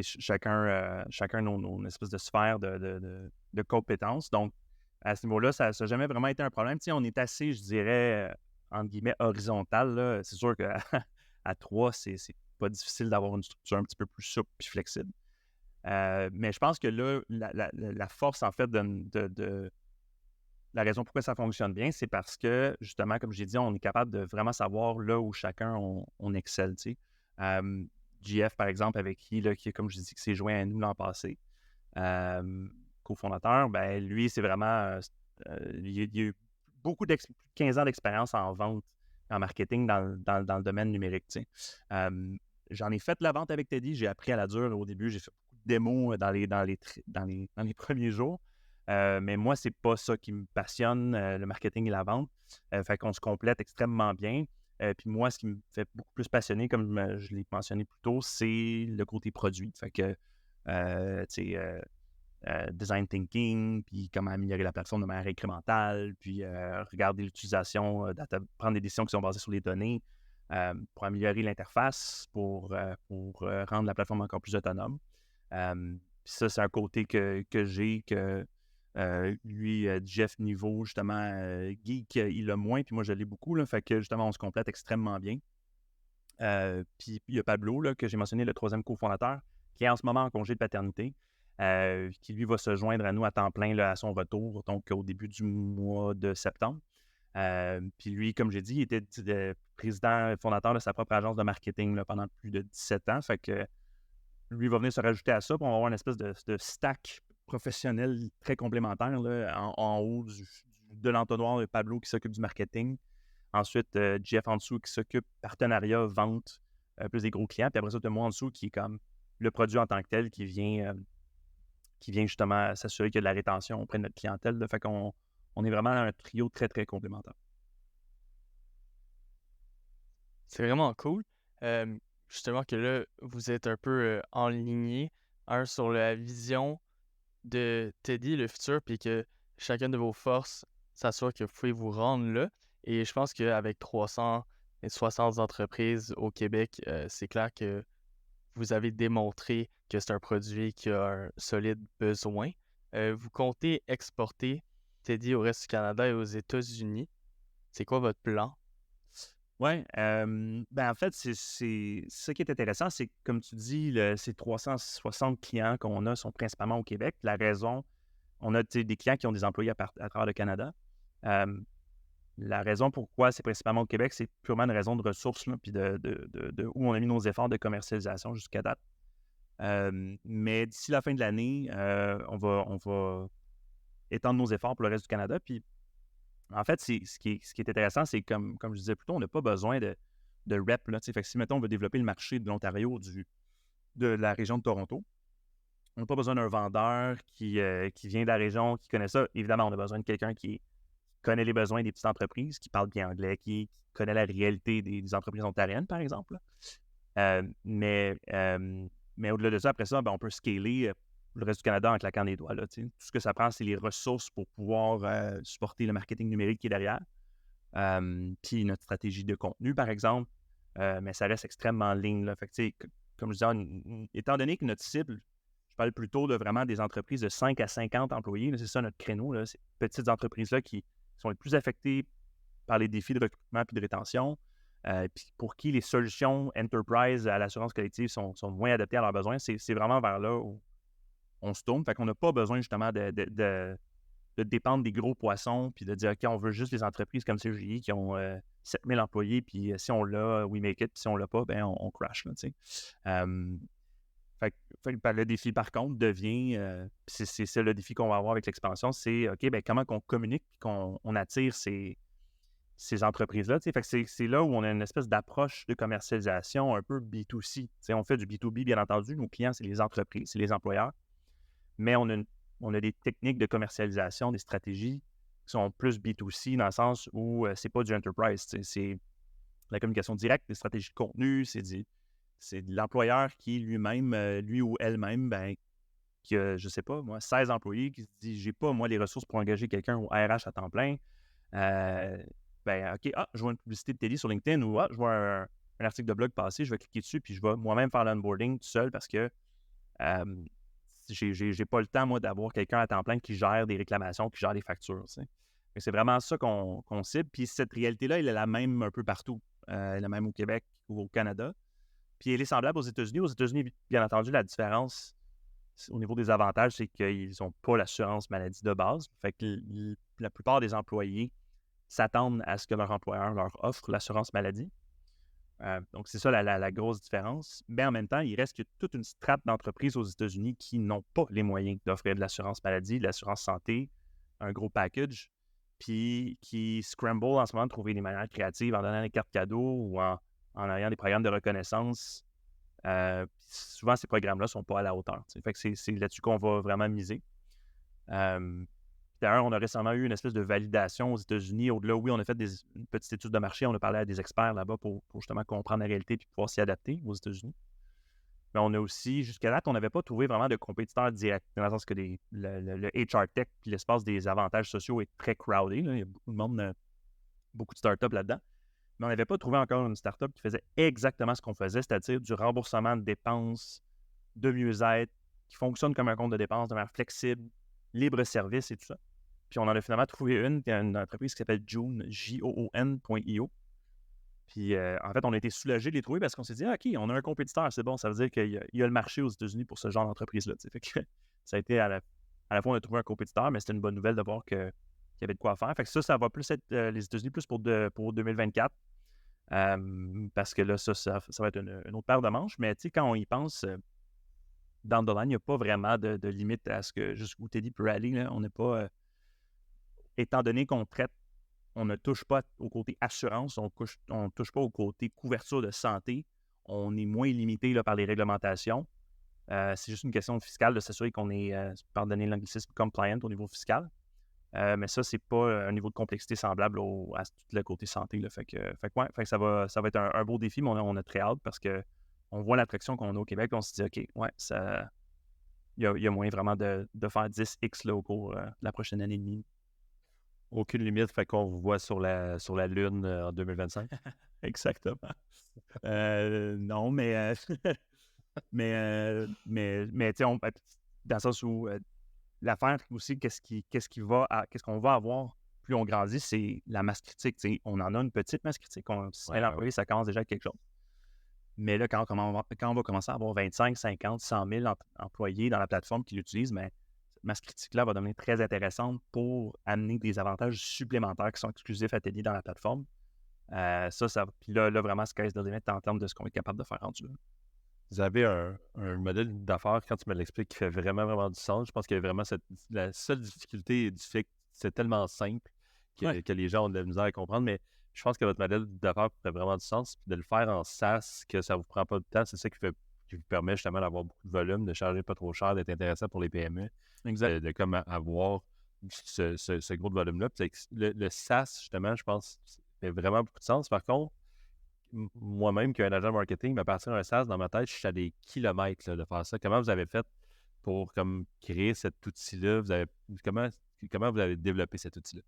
[SPEAKER 2] chacun nos espèces de sphères de compétences. Donc, à ce niveau-là, ça n'a jamais vraiment été un problème. On est assez, je dirais, entre guillemets, horizontal. Là. C'est sûr qu'à 3, c'est pas difficile d'avoir une structure un petit peu plus souple et flexible. Mais je pense que là, la force, en fait, la raison pourquoi ça fonctionne bien, c'est parce que, justement, comme j'ai dit, on est capable de vraiment savoir là où chacun on excelle. JF, par exemple, avec qui, comme je dis, qui s'est joint à nous l'an passé, cofondateur, ben lui, c'est vraiment... il y a eu beaucoup plus de 15 ans d'expérience en vente, en marketing dans le domaine numérique. J'en ai fait de la vente avec Teddy, j'ai appris à la dure au début, j'ai fait beaucoup de démos dans les premiers jours. Mais moi, c'est pas ça qui me passionne, le marketing et la vente. Fait qu'on se complète extrêmement bien. Puis moi, ce qui me fait beaucoup plus passionner, comme je l'ai mentionné plus tôt, c'est le côté produit. Fait que, design thinking, puis comment améliorer la plateforme de manière incrémentale, puis regarder l'utilisation, prendre des décisions qui sont basées sur les données pour améliorer l'interface, pour rendre la plateforme encore plus autonome. Puis ça, c'est un côté que j'ai, que lui, Jeff, niveau justement geek, il l'a moins, puis moi, je l'ai beaucoup. Là, fait que justement, on se complète extrêmement bien. Puis il y a Pablo, là, que j'ai mentionné, le 3e cofondateur, qui est en ce moment en congé de paternité, qui lui va se joindre à nous à temps plein là, à son retour, donc au début du mois de septembre. Puis lui, comme j'ai dit, il était président et fondateur de sa propre agence de marketing là, pendant plus de 17 ans. Fait que lui va venir se rajouter à ça, puis on va avoir une espèce de stack professionnel très complémentaire là, en haut de l'entonnoir de Pablo qui s'occupe du marketing. Ensuite, Jeff en dessous qui s'occupe partenariat, vente, plus des gros clients. Puis après ça, tu as moi en dessous qui est comme le produit en tant que tel qui vient justement s'assurer qu'il y a de la rétention auprès de notre clientèle. Là. Fait qu'on est vraiment un trio très, très complémentaire.
[SPEAKER 4] C'est vraiment cool. Justement que là, vous êtes un peu enlignés, sur la vision de Teddy, le futur, puis que chacune de vos forces s'assure que vous pouvez vous rendre là. Et je pense qu'avec 300 et 60 entreprises au Québec, c'est clair que vous avez démontré que c'est un produit qui a un solide besoin. Vous comptez exporter Teddy au reste du Canada et aux États-Unis. C'est quoi votre plan?
[SPEAKER 2] Oui, en fait, c'est ça qui est intéressant, c'est que, comme tu dis, ces 360 clients qu'on a sont principalement au Québec. La raison, on a des clients qui ont des employés à travers le Canada. La raison pourquoi c'est principalement au Québec, c'est purement une raison de ressources, là, puis de où on a mis nos efforts de commercialisation jusqu'à date. Mais d'ici la fin de l'année, on va étendre nos efforts pour le reste du Canada. Puis, en fait, ce qui est intéressant, c'est comme je disais plus tôt, on n'a pas besoin de rep. Là, fait que si, mettons, on veut développer le marché de l'Ontario, de la région de Toronto, on n'a pas besoin d'un vendeur qui vient de la région, qui connaît ça. Évidemment, on a besoin de quelqu'un qui connaît les besoins des petites entreprises, qui parle bien anglais, qui connaît la réalité des entreprises ontariennes, par exemple. Mais au-delà de ça, après ça, on peut scaler le reste du Canada en claquant des doigts. Là, tout ce que ça prend, c'est les ressources pour pouvoir supporter le marketing numérique qui est derrière. Puis notre stratégie de contenu, par exemple. Mais ça reste extrêmement en ligne. Là. Fait que, comme je disais, étant donné que notre cible, je parle plutôt de vraiment des entreprises de 5 à 50 employés, là, c'est ça notre créneau. Là, ces petites entreprises-là qui sont les plus affectées par les défis de recrutement et de rétention. Puis pour qui les solutions enterprise à l'assurance collective sont moins adaptées à leurs besoins, c'est vraiment vers là où on se tourne. Fait qu'on n'a pas besoin justement de dépendre des gros poissons puis de dire OK, on veut juste les entreprises comme CGI qui ont 7000 employés, puis si on l'a, we make it, puis si on l'a pas, on crash. Là, le défi, par contre, devient, c'est le défi qu'on va avoir avec l'expansion, c'est OK, comment qu'on communique et qu'on attire ces entreprises-là. Fait que c'est là où on a une espèce d'approche de commercialisation un peu B2C. On fait du B2B, bien entendu. Nos clients, c'est les entreprises, c'est les employeurs. Mais on a des techniques de commercialisation, des stratégies qui sont plus B2C dans le sens où c'est pas du enterprise. C'est la communication directe, des stratégies de contenu, c'est de l'employeur qui lui-même, lui ou elle-même, qui a, je sais pas, moi, 16 employés, qui se dit j'ai pas, moi, les ressources pour engager quelqu'un au RH à temps plein. OK, je vois une publicité de télé sur LinkedIn ou je vois un article de blog passer, je vais cliquer dessus, puis je vais moi-même faire l'onboarding tout seul parce que j'ai pas le temps, moi, d'avoir quelqu'un à temps plein qui gère des réclamations, qui gère des factures. C'est vraiment ça qu'on cible. Puis cette réalité-là, elle est la même un peu partout. Elle est la même au Québec ou au Canada. Puis elle est semblable aux États-Unis. Aux États-Unis, bien entendu, la différence au niveau des avantages, c'est qu'ils n'ont pas l'assurance maladie de base. Fait que la plupart des employés s'attendent à ce que leur employeur leur offre l'assurance maladie. Donc, c'est ça la grosse différence. Mais en même temps, il reste que toute une strate d'entreprises aux États-Unis qui n'ont pas les moyens d'offrir de l'assurance maladie, de l'assurance santé, un gros package, puis qui scramble en ce moment de trouver des manières créatives en donnant des cartes cadeaux ou en ayant des programmes de reconnaissance. Souvent, ces programmes-là ne sont pas à la hauteur. Fait que c'est là-dessus qu'on va vraiment miser. D'ailleurs, on a récemment eu une espèce de validation aux États-Unis. Au-delà, oui, on a fait une petite étude de marché. On a parlé à des experts là-bas pour justement comprendre la réalité et pouvoir s'y adapter aux États-Unis. Mais on a aussi, jusqu'à date, on n'avait pas trouvé vraiment de compétiteurs directs. Dans le sens que le HR Tech puis l'espace des avantages sociaux est très crowded. Là. Il y a beaucoup de monde, beaucoup de startups là-dedans. Mais on n'avait pas trouvé encore une startup qui faisait exactement ce qu'on faisait, c'est-à-dire du remboursement de dépenses, de mieux-être, qui fonctionne comme un compte de dépenses de manière flexible, libre-service et tout ça. Puis on en a finalement trouvé une entreprise qui s'appelle Joon, Joon.io. Puis en fait, on a été soulagés de les trouver parce qu'on s'est dit, OK, on a un compétiteur, c'est bon, ça veut dire qu'il y a le marché aux États-Unis pour ce genre d'entreprise-là. Fait que ça a été à la fois, on a trouvé un compétiteur, mais c'était une bonne nouvelle de voir qu'il y avait de quoi faire. Fait que ça va plus être les États-Unis plus pour 2024. Parce que là, ça va être une autre paire de manches. Mais tu sais, quand on y pense, dans le domaine, il n'y a pas vraiment de limite à ce que jusqu'où Teddy peut aller. Là. On n'est pas, étant donné qu'on traite, on ne touche pas au côté assurance, on ne touche pas au côté couverture de santé. On est moins limité là, par les réglementations. C'est juste une question fiscale de s'assurer qu'on est, pardonnez l'anglicisme, compliant au niveau fiscal. Mais ça, c'est pas un niveau de complexité semblable à tout le côté santé. Là. Fait que ça va être un beau défi, mais on a très hâte parce qu'on voit l'attraction qu'on a au Québec. On se dit, OK, il y a moyen vraiment de faire 10x là, au cours de la prochaine année et demie.
[SPEAKER 3] Aucune limite, fait qu'on vous voit sur la Lune en 2025.
[SPEAKER 2] Exactement. Non, mais mais tu sais, dans le sens où l'affaire aussi, qu'est-ce qu'on va avoir plus on grandit, c'est la masse critique. Tu sais, on en a une petite masse critique. 6 000 employés, ça commence déjà à quelque chose. Mais là, quand on va commencer à avoir 25, 50, 100 000 employés dans la plateforme qui l'utilisent, mais cette masse critique-là va devenir très intéressante pour amener des avantages supplémentaires qui sont exclusifs à Teddy dans la plateforme. Puis là, vraiment, sky's the limit en termes de ce qu'on est capable de faire rendu là.
[SPEAKER 3] Vous avez un modèle d'affaires, quand tu me l'expliques, qui fait vraiment, vraiment du sens. Je pense qu'il y a vraiment la seule difficulté du fait que c'est tellement simple que les gens ont de la misère à comprendre, mais je pense que votre modèle d'affaires fait vraiment du sens. Puis de le faire en SaaS, que ça ne vous prend pas de temps, c'est ça qui vous permet justement d'avoir beaucoup de volume, de charger pas trop cher, d'être intéressant pour les PME.
[SPEAKER 2] Exact.
[SPEAKER 3] De comme avoir ce gros volume-là. Puis le SaaS, justement, je pense, fait vraiment beaucoup de sens. Par contre, moi-même, qui est un agent marketing, à partir d'un SaaS, dans ma tête, je suis à des kilomètres là, de faire ça. Comment vous avez fait pour comme, créer cet outil-là? Comment vous avez développé cet outil-là?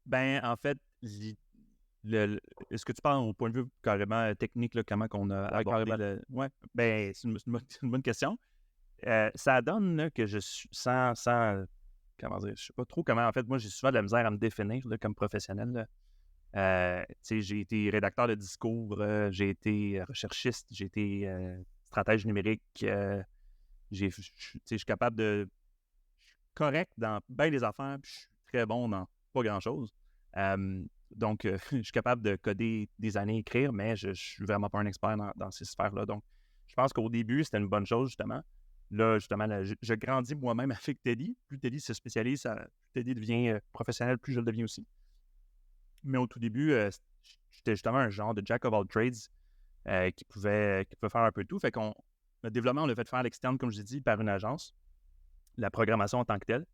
[SPEAKER 2] Ben, en fait, est-ce que tu parles au point de vue carrément technique, là, comment qu'on a abordé le... Ouais, ben, c'est une bonne question. Ça donne là, que je suis sans comment dire, je sais pas trop comment. En fait, moi, j'ai souvent de la misère à me définir là, comme professionnel. Là. J'ai été rédacteur de discours, j'ai été recherchiste, j'ai été stratège numérique. Je suis capable de... Je suis correct dans bien des affaires, puis je suis très bon dans pas grand-chose. Donc, je suis capable de coder des années, écrire, mais je ne suis vraiment pas un expert dans ces sphères-là. Donc, je pense qu'au début, c'était une bonne chose, justement. Là, justement, je grandis moi-même avec Teddy. Plus Teddy se spécialise, plus Teddy devient professionnel, plus je le deviens aussi. Mais au tout début, j'étais justement un genre de jack of all trades qui pouvait faire un peu tout. Fait qu'on le développement, on l'a fait faire à l'externe, comme je l'ai dit, par une agence. La programmation en tant que telle.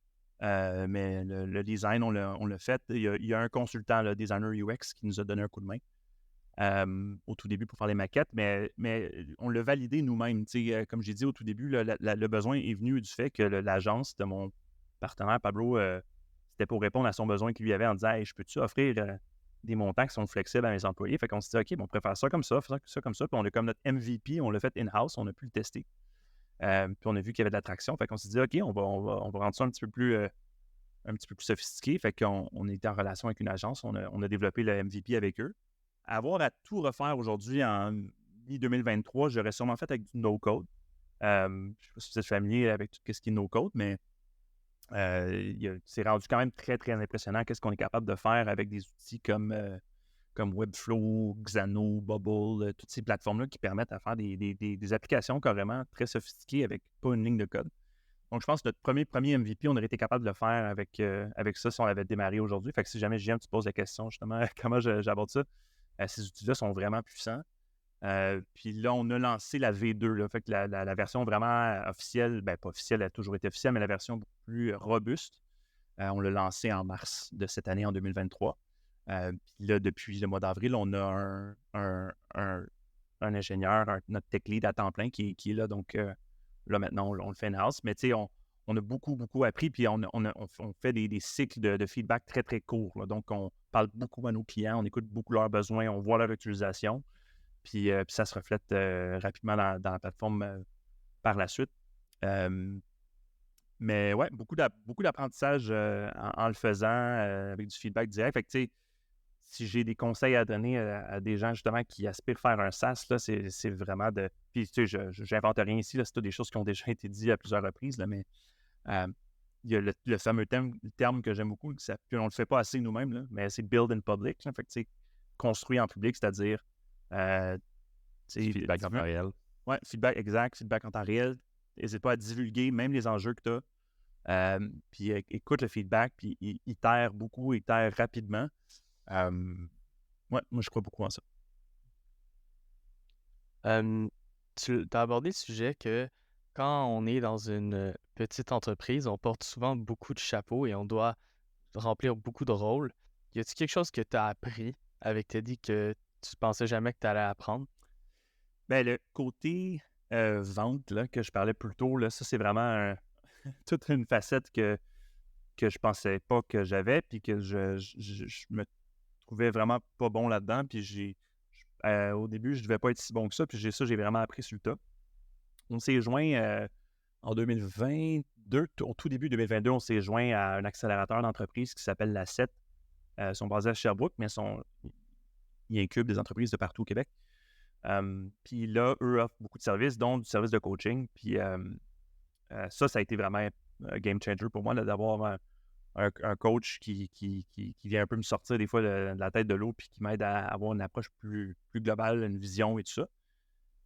[SPEAKER 2] Mais le design, on l'a fait. Il y a un consultant, le designer UX, qui nous a donné un coup de main au tout début pour faire les maquettes, mais on l'a validé nous-mêmes. Comme j'ai dit au tout début, le besoin est venu du fait que l'agence de mon partenaire, Pablo, c'était pour répondre à son besoin qu'il lui avait en disant « Hey, je peux-tu offrir des montants qui sont flexibles à mes employés? » Fait qu'on s'est dit « OK, on préfère ça comme ça, ça comme ça. » Puis on a comme notre MVP, on l'a fait in-house, on a pu le tester. Puis on a vu qu'il y avait de l'attraction. Fait qu'on s'est dit, OK, on va rendre ça un petit peu plus sophistiqué. Fait qu'on était en relation avec une agence. On a développé le MVP avec eux. Avoir à tout refaire aujourd'hui en mi-2023, j'aurais sûrement fait avec du no-code. Je ne sais pas si vous êtes familier avec tout ce qui est no-code, mais c'est rendu quand même très, très impressionnant qu'est-ce qu'on est capable de faire avec des outils comme Webflow, Xano, Bubble, toutes ces plateformes-là qui permettent à faire des applications carrément très sophistiquées avec pas une ligne de code. Donc, je pense que notre premier MVP, on aurait été capable de le faire avec ça si on l'avait démarré aujourd'hui. Fait que si jamais JM, tu poses la question justement comment j'aborde ça, ces outils-là sont vraiment puissants. Puis là, on a lancé la V2, là, fait que la version vraiment officielle, ben pas officielle, elle a toujours été officielle, mais la version beaucoup plus robuste, on l'a lancée en mars de cette année, en 2023. Puis là, depuis le mois d'avril, on a un ingénieur, notre tech lead à temps plein qui est là. Donc là, maintenant, on le fait in-house. Mais tu sais, on a beaucoup, beaucoup appris. Puis on fait des cycles de feedback très, très courts. Là. Donc, on parle beaucoup à nos clients, on écoute beaucoup leurs besoins, on voit leur utilisation. Puis ça se reflète rapidement dans la plateforme par la suite. Mais ouais, beaucoup d'apprentissage en le faisant avec du feedback direct. Fait que tu sais, si j'ai des conseils à donner à des gens justement qui aspirent à faire un SaaS, là, c'est vraiment de... Puis tu sais, je n'invente rien ici, là, c'est toutes des choses qui ont déjà été dites à plusieurs reprises, là, mais il y a le fameux terme que j'aime beaucoup, puis on ne le fait pas assez nous-mêmes, là, mais c'est build in public. Là, fait que tu sais, construire en public, c'est-à-dire...
[SPEAKER 3] feedback en temps réel.
[SPEAKER 2] Oui, feedback exact, feedback en temps réel. N'hésite pas à divulguer même les enjeux que tu as. Puis écoute le feedback, puis itère beaucoup, itère rapidement. Ouais, moi, je crois beaucoup en ça.
[SPEAKER 4] Tu as abordé le sujet que quand on est dans une petite entreprise, on porte souvent beaucoup de chapeaux et on doit remplir beaucoup de rôles. Y a-t-il quelque chose que tu as appris avec Teddy que tu pensais jamais que tu allais apprendre?
[SPEAKER 2] Ben, le côté vente là, que je parlais plus tôt, là, ça, c'est vraiment toute une facette que je pensais pas que j'avais, puis que je me trouvais vraiment pas bon là-dedans. Puis Au début, je ne devais pas être si bon que ça, puis j'ai vraiment appris sur le tas. On s'est joint en 2022, au tout début 2022, on s'est joint à un accélérateur d'entreprise qui s'appelle la CET. Ils sont basés à Sherbrooke, mais ils incubent des entreprises de partout au Québec. Puis là, eux offrent beaucoup de services, dont du service de coaching. Puis ça a été vraiment un game changer pour moi là, d'avoir un coach qui vient un peu me sortir des fois de la tête de l'eau puis qui m'aide à avoir une approche plus globale, une vision et tout ça.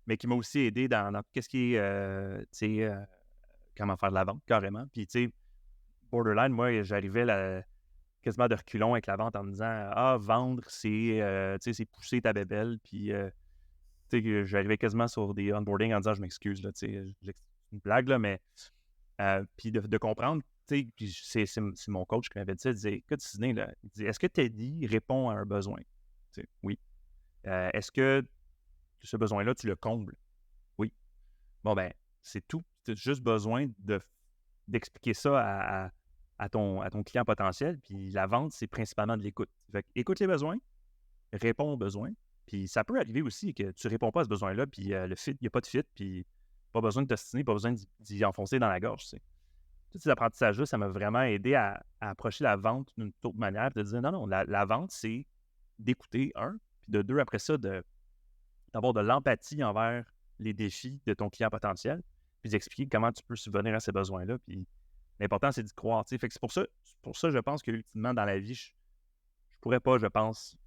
[SPEAKER 2] Mais qui m'a aussi aidé dans tout ce qui est, comment faire de la vente, carrément. Puis, tu sais, borderline, moi, j'arrivais quasiment de reculons avec la vente en me disant « vendre, c'est pousser ta bébelle. » Puis, tu sais, j'arrivais quasiment sur des onboarding en disant « Je m'excuse, là, tu sais, c'est une blague, là, mais... » Puis de comprendre, tu sais, puis c'est mon coach qui m'avait dit ça, il disait « Écoute, Sidney, là, il dit, est-ce que Teddy répond à un besoin? » Tu sais, oui. Est-ce que ce besoin-là, tu le combles? Oui. Bon, ben, c'est tout. Tu as juste besoin d'expliquer ça à ton client potentiel. Puis la vente, c'est principalement de l'écoute. Fait que, écoute les besoins, réponds aux besoins. Puis ça peut arriver aussi que tu ne réponds pas à ce besoin-là, puis le fit, il n'y a pas de fit, puis pas besoin de t'ostiner, pas besoin d'y enfoncer dans la gorge. Tu sais. Tous ces apprentissages-là, ça m'a vraiment aidé à approcher la vente d'une autre manière, de dire non, la vente, c'est d'écouter, puis de deux, après ça, d'avoir de l'empathie envers les défis de ton client potentiel, puis d'expliquer comment tu peux subvenir à ces besoins-là. Puis l'important, c'est d'y croire. Fait que c'est pour ça, je pense que ultimement, dans la vie, je pourrais pas, je pense,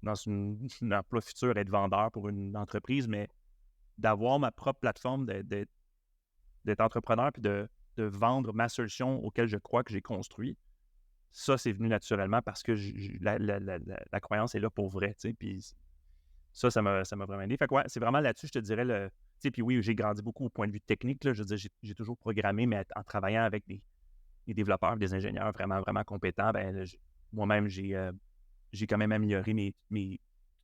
[SPEAKER 2] dans un emploi futur, être vendeur pour une entreprise, mais d'avoir ma propre plateforme, d'être entrepreneur, puis de vendre ma solution auquel je crois que j'ai construit. Ça, c'est venu naturellement parce que la croyance est là pour vrai, tu sais, puis ça m'a vraiment aidé. Fait que ouais, c'est vraiment là-dessus, je te dirais, tu sais, puis oui, j'ai grandi beaucoup au point de vue technique, là, je veux dire, j'ai toujours programmé, mais en travaillant avec des développeurs, des ingénieurs vraiment, vraiment compétents, ben moi-même, j'ai quand même amélioré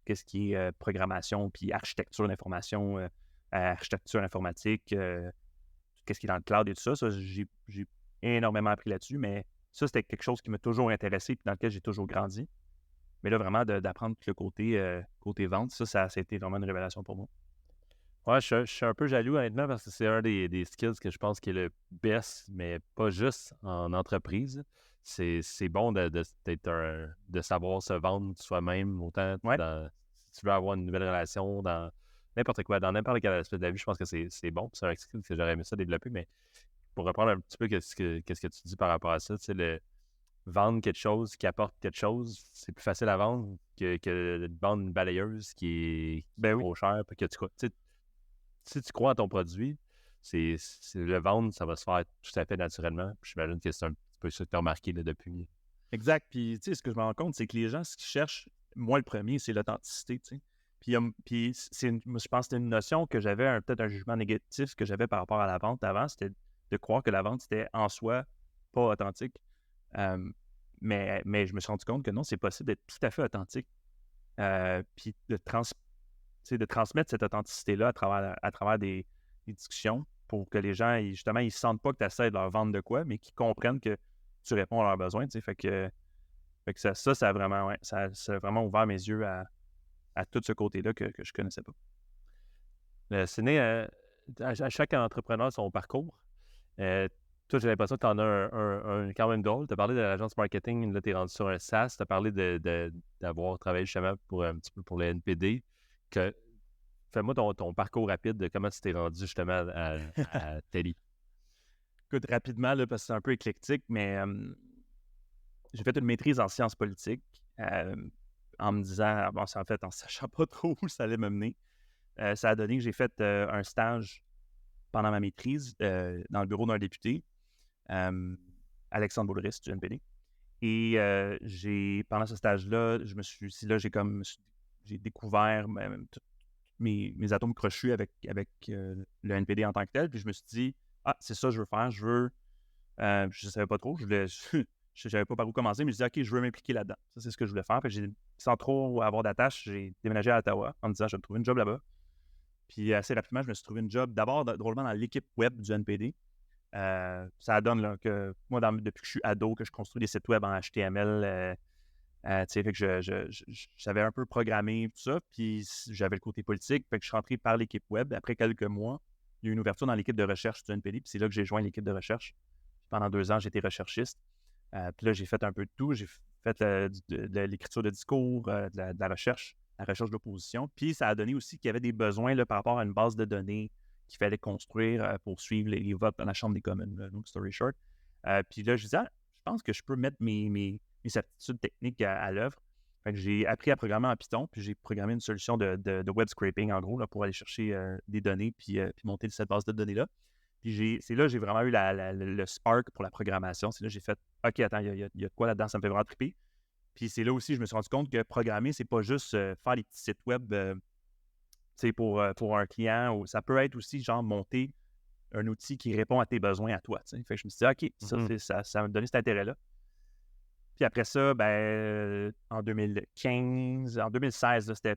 [SPEAKER 2] qu'est-ce qui est programmation, puis architecture d'information, architecture informatique, qu'est-ce qui est dans le cloud et tout ça. Ça, j'ai énormément appris là-dessus, mais ça, c'était quelque chose qui m'a toujours intéressé et dans lequel j'ai toujours grandi. Mais là, vraiment, d'apprendre le côté vente, ça a été vraiment une révélation pour moi.
[SPEAKER 3] Ouais, je suis un peu jaloux, honnêtement, parce que c'est un des skills que je pense qui est le best, mais pas juste en entreprise. C'est bon de savoir se vendre soi-même, autant si tu veux avoir une nouvelle relation dans n'importe quoi, dans n'importe quel aspect de la vie, je pense que c'est bon. C'est un skill que j'aurais aimé ça développer, mais pour reprendre un petit peu qu'est-ce que tu dis par rapport à ça, tu sais, vendre quelque chose qui apporte quelque chose, c'est plus facile à vendre que de vendre une balayeuse qui est trop chère. Que si tu crois à ton produit, c'est le vendre, ça va se faire tout à fait naturellement. Puis j'imagine que c'est un petit peu ça que tu as remarqué là, depuis.
[SPEAKER 2] Exact. Puis, tu sais, ce que je me rends compte, c'est que les gens, ce qu'ils cherchent, moi, le premier, c'est l'authenticité, tu sais. Puis je pense que c'était une notion que j'avais, peut-être un jugement négatif que j'avais par rapport à la vente avant, c'était de croire que la vente, c'était en soi pas authentique. Mais je me suis rendu compte que non, c'est possible d'être tout à fait authentique. Puis de transmettre cette authenticité-là à travers des discussions pour que les gens, justement, ils ne sentent pas que tu essaies de leur vendre de quoi, mais qu'ils comprennent que tu réponds à leurs besoins. Fait que ça a vraiment, ça a vraiment ouvert mes yeux à tout ce côté-là que je ne connaissais pas.
[SPEAKER 3] Sidney, à chaque entrepreneur son parcours. Toi, j'ai l'impression que tu en as un quand même drôle. Tu as parlé de l'agence marketing, là, tu es rendu sur un SaaS. Tu as parlé d'avoir travaillé justement un petit peu pour le NPD. Fais-moi ton parcours rapide de comment tu t'es rendu justement à Teddy.
[SPEAKER 2] Écoute, rapidement, là, parce que c'est un peu éclectique, mais j'ai fait une maîtrise en sciences politiques en me disant, en fait, en ne sachant pas trop où ça allait me mener. Ça a donné que j'ai fait un stage pendant ma maîtrise dans le bureau d'un député, Alexandre Boulris du NPD. Et pendant ce stage-là, j'ai découvert mes atomes crochus avec le NPD en tant que tel. Puis je me suis dit, c'est ça que je veux faire. Je ne savais pas trop. Je ne savais pas par où commencer, mais je me suis dit, OK, je veux m'impliquer là-dedans. Ça, c'est ce que je voulais faire. Puis sans trop avoir d'attache, j'ai déménagé à Ottawa en me disant, je vais me trouver une job là-bas. Puis assez rapidement, je me suis trouvé une job d'abord drôlement dans l'équipe web du NPD. Ça donne là, que moi, depuis que je suis ado, que je construis des sites web en HTML, Fait que j'avais un peu programmé tout ça, puis j'avais le côté politique. Fait que je suis rentré par l'équipe web. Après quelques mois, il y a eu une ouverture dans l'équipe de recherche du NPD, puis c'est là que j'ai joint l'équipe de recherche. Pendant 2 ans, j'étais recherchiste. Puis là, j'ai fait un peu de tout. J'ai fait de l'écriture de discours, de la recherche d'opposition. Puis ça a donné aussi qu'il y avait des besoins là, par rapport à une base de données qu'il fallait construire pour suivre les votes dans la Chambre des communes. Long story short. Puis là, je disais, je pense que je peux mettre mes aptitudes techniques à l'œuvre. Fait que j'ai appris à programmer en Python, puis j'ai programmé une solution de web scraping, en gros, là, pour aller chercher des données, puis monter cette base de données-là. Puis c'est là que j'ai vraiment eu le spark pour la programmation. C'est là que j'ai fait « OK, attends, il y a de quoi là-dedans, ça me fait vraiment triper. » Puis c'est là aussi que je me suis rendu compte que programmer, c'est pas juste faire des petits sites web pour un client. Ou ça peut être aussi genre monter un outil qui répond à tes besoins à toi. Fait que je me suis dit « OK, ça m'a donné cet intérêt-là. » Puis après ça, en 2016, là, c'était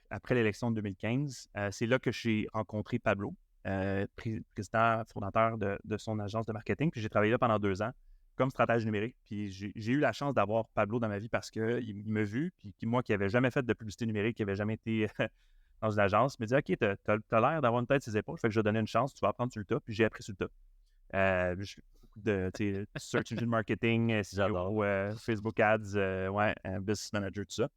[SPEAKER 2] après l'élection de 2015, c'est là que j'ai rencontré Pablo, président fondateur de son agence de marketing. Puis j'ai travaillé là pendant 2 ans comme stratège numérique. Puis j'ai eu la chance d'avoir Pablo dans ma vie parce qu'il m'a vu. Puis moi qui n'avais jamais fait de publicité numérique, qui n'avais jamais été dans une agence, il m'a dit « OK, t'as l'air d'avoir une tête sur ses épaules. » Fait que je vais donner une chance, tu vas apprendre sur le tas. Puis j'ai appris sur le tas. De search engine marketing, SEO, Facebook Ads, business manager, tout ça.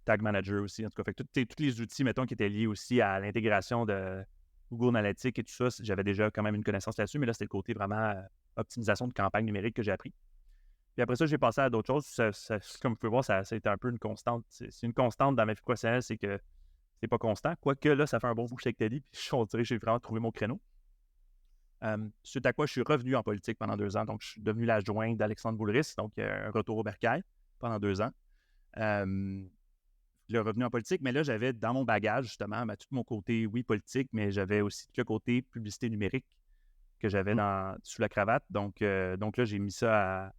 [SPEAKER 2] Tag manager aussi, en tout cas. Fait que tous les outils, mettons, qui étaient liés aussi à l'intégration de Google Analytics et tout ça, j'avais déjà quand même une connaissance là-dessus, mais là, c'était le côté vraiment optimisation de campagne numérique que j'ai appris. Puis après ça, j'ai passé à d'autres choses. Comme vous pouvez voir, ça a été un peu une constante. C'est une constante dans ma vie professionnelle, c'est que c'est pas constant. Quoique là, ça fait un bon bout que je suis avec Teddy, puis on dirait que j'ai vraiment trouvé mon créneau. Suite à quoi, je suis revenu en politique pendant 2 ans. Donc, je suis devenu l'adjoint d'Alexandre Boulris, donc un retour au bercail pendant 2 ans. Le revenu en politique, mais là, j'avais dans mon bagage, justement, tout mon côté, oui, politique, mais j'avais aussi le côté publicité numérique que j'avais sous la cravate. Donc là, j'ai mis ça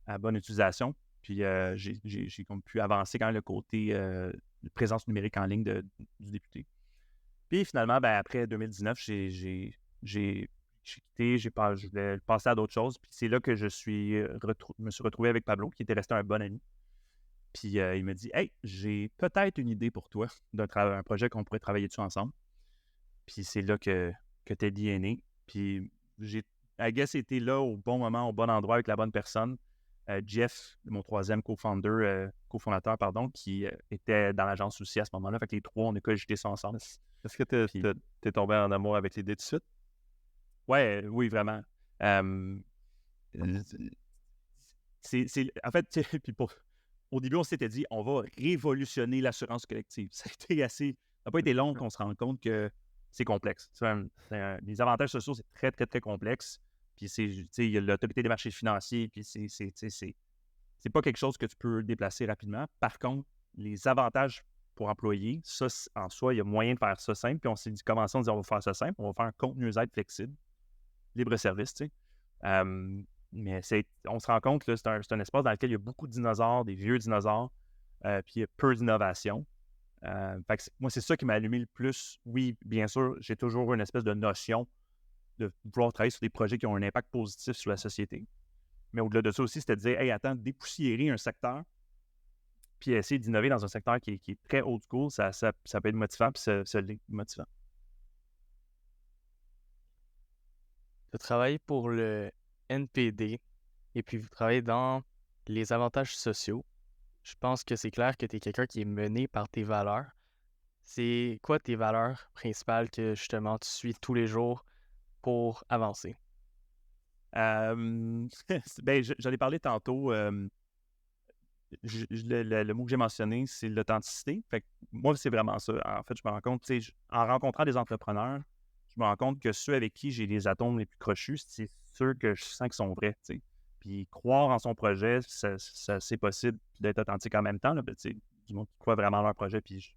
[SPEAKER 2] à bonne utilisation. Puis, j'ai comme pu avancer quand même le côté de présence numérique en ligne du député. Puis, finalement, après 2019, j'ai quitté, je voulais passer à d'autres choses. Puis c'est là que je me suis retrouvé avec Pablo, qui était resté un bon ami. Puis il m'a dit « Hey, j'ai peut-être une idée pour toi un projet qu'on pourrait travailler dessus ensemble. » Puis c'est là que Teddy est né. Puis I guess, été là au bon moment, au bon endroit, avec la bonne personne. Jeff, mon troisième cofondateur, qui était dans l'agence aussi à ce moment-là. Fait que les 3, on a cogité ça ensemble.
[SPEAKER 3] Est-ce que t'es tombé en amour avec l'idée tout de suite?
[SPEAKER 2] Oui, vraiment. En fait, puis au début, on s'était dit, on va révolutionner l'assurance collective. Ça n'a pas été long qu'on se rende compte que c'est complexe. Les avantages sociaux, c'est très, très, très complexe. Puis il y a l'autorité des marchés financiers, puis c'est pas quelque chose que tu peux déplacer rapidement. Par contre, les avantages pour employés, ça, en soi, il y a moyen de faire ça simple. Puis on s'est dit, commençons, on va faire ça simple. On va faire un contenu aide flexible. Libre-service, mais on se rend compte que c'est un espace dans lequel il y a beaucoup de dinosaures, des vieux dinosaures, puis il y a peu d'innovation. Moi, c'est ça qui m'a allumé le plus. Oui, bien sûr, j'ai toujours une espèce de notion de vouloir travailler sur des projets qui ont un impact positif sur la société. Mais au-delà de ça aussi, c'était de dire, hey, attends, dépoussiérer un secteur, puis essayer d'innover dans un secteur qui est très old school, ça peut être motivant, puis ça l'est motivant.
[SPEAKER 4] Tu as travaillé pour le NPD et puis vous travaillez dans les avantages sociaux. Je pense que c'est clair que tu es quelqu'un qui est mené par tes valeurs. C'est quoi tes valeurs principales que justement tu suis tous les jours pour avancer?
[SPEAKER 2] J'en ai parlé tantôt. Le mot que j'ai mentionné, c'est l'authenticité. Fait que moi, c'est vraiment ça. En fait, je me rends compte, en rencontrant des entrepreneurs, je me rends compte que ceux avec qui j'ai les atomes les plus crochus, c'est ceux que je sens qu'ils sont vrais. T'sais. Puis croire en son projet, c'est possible d'être authentique en même temps. Là, du monde qui croit vraiment en leur projet. Puis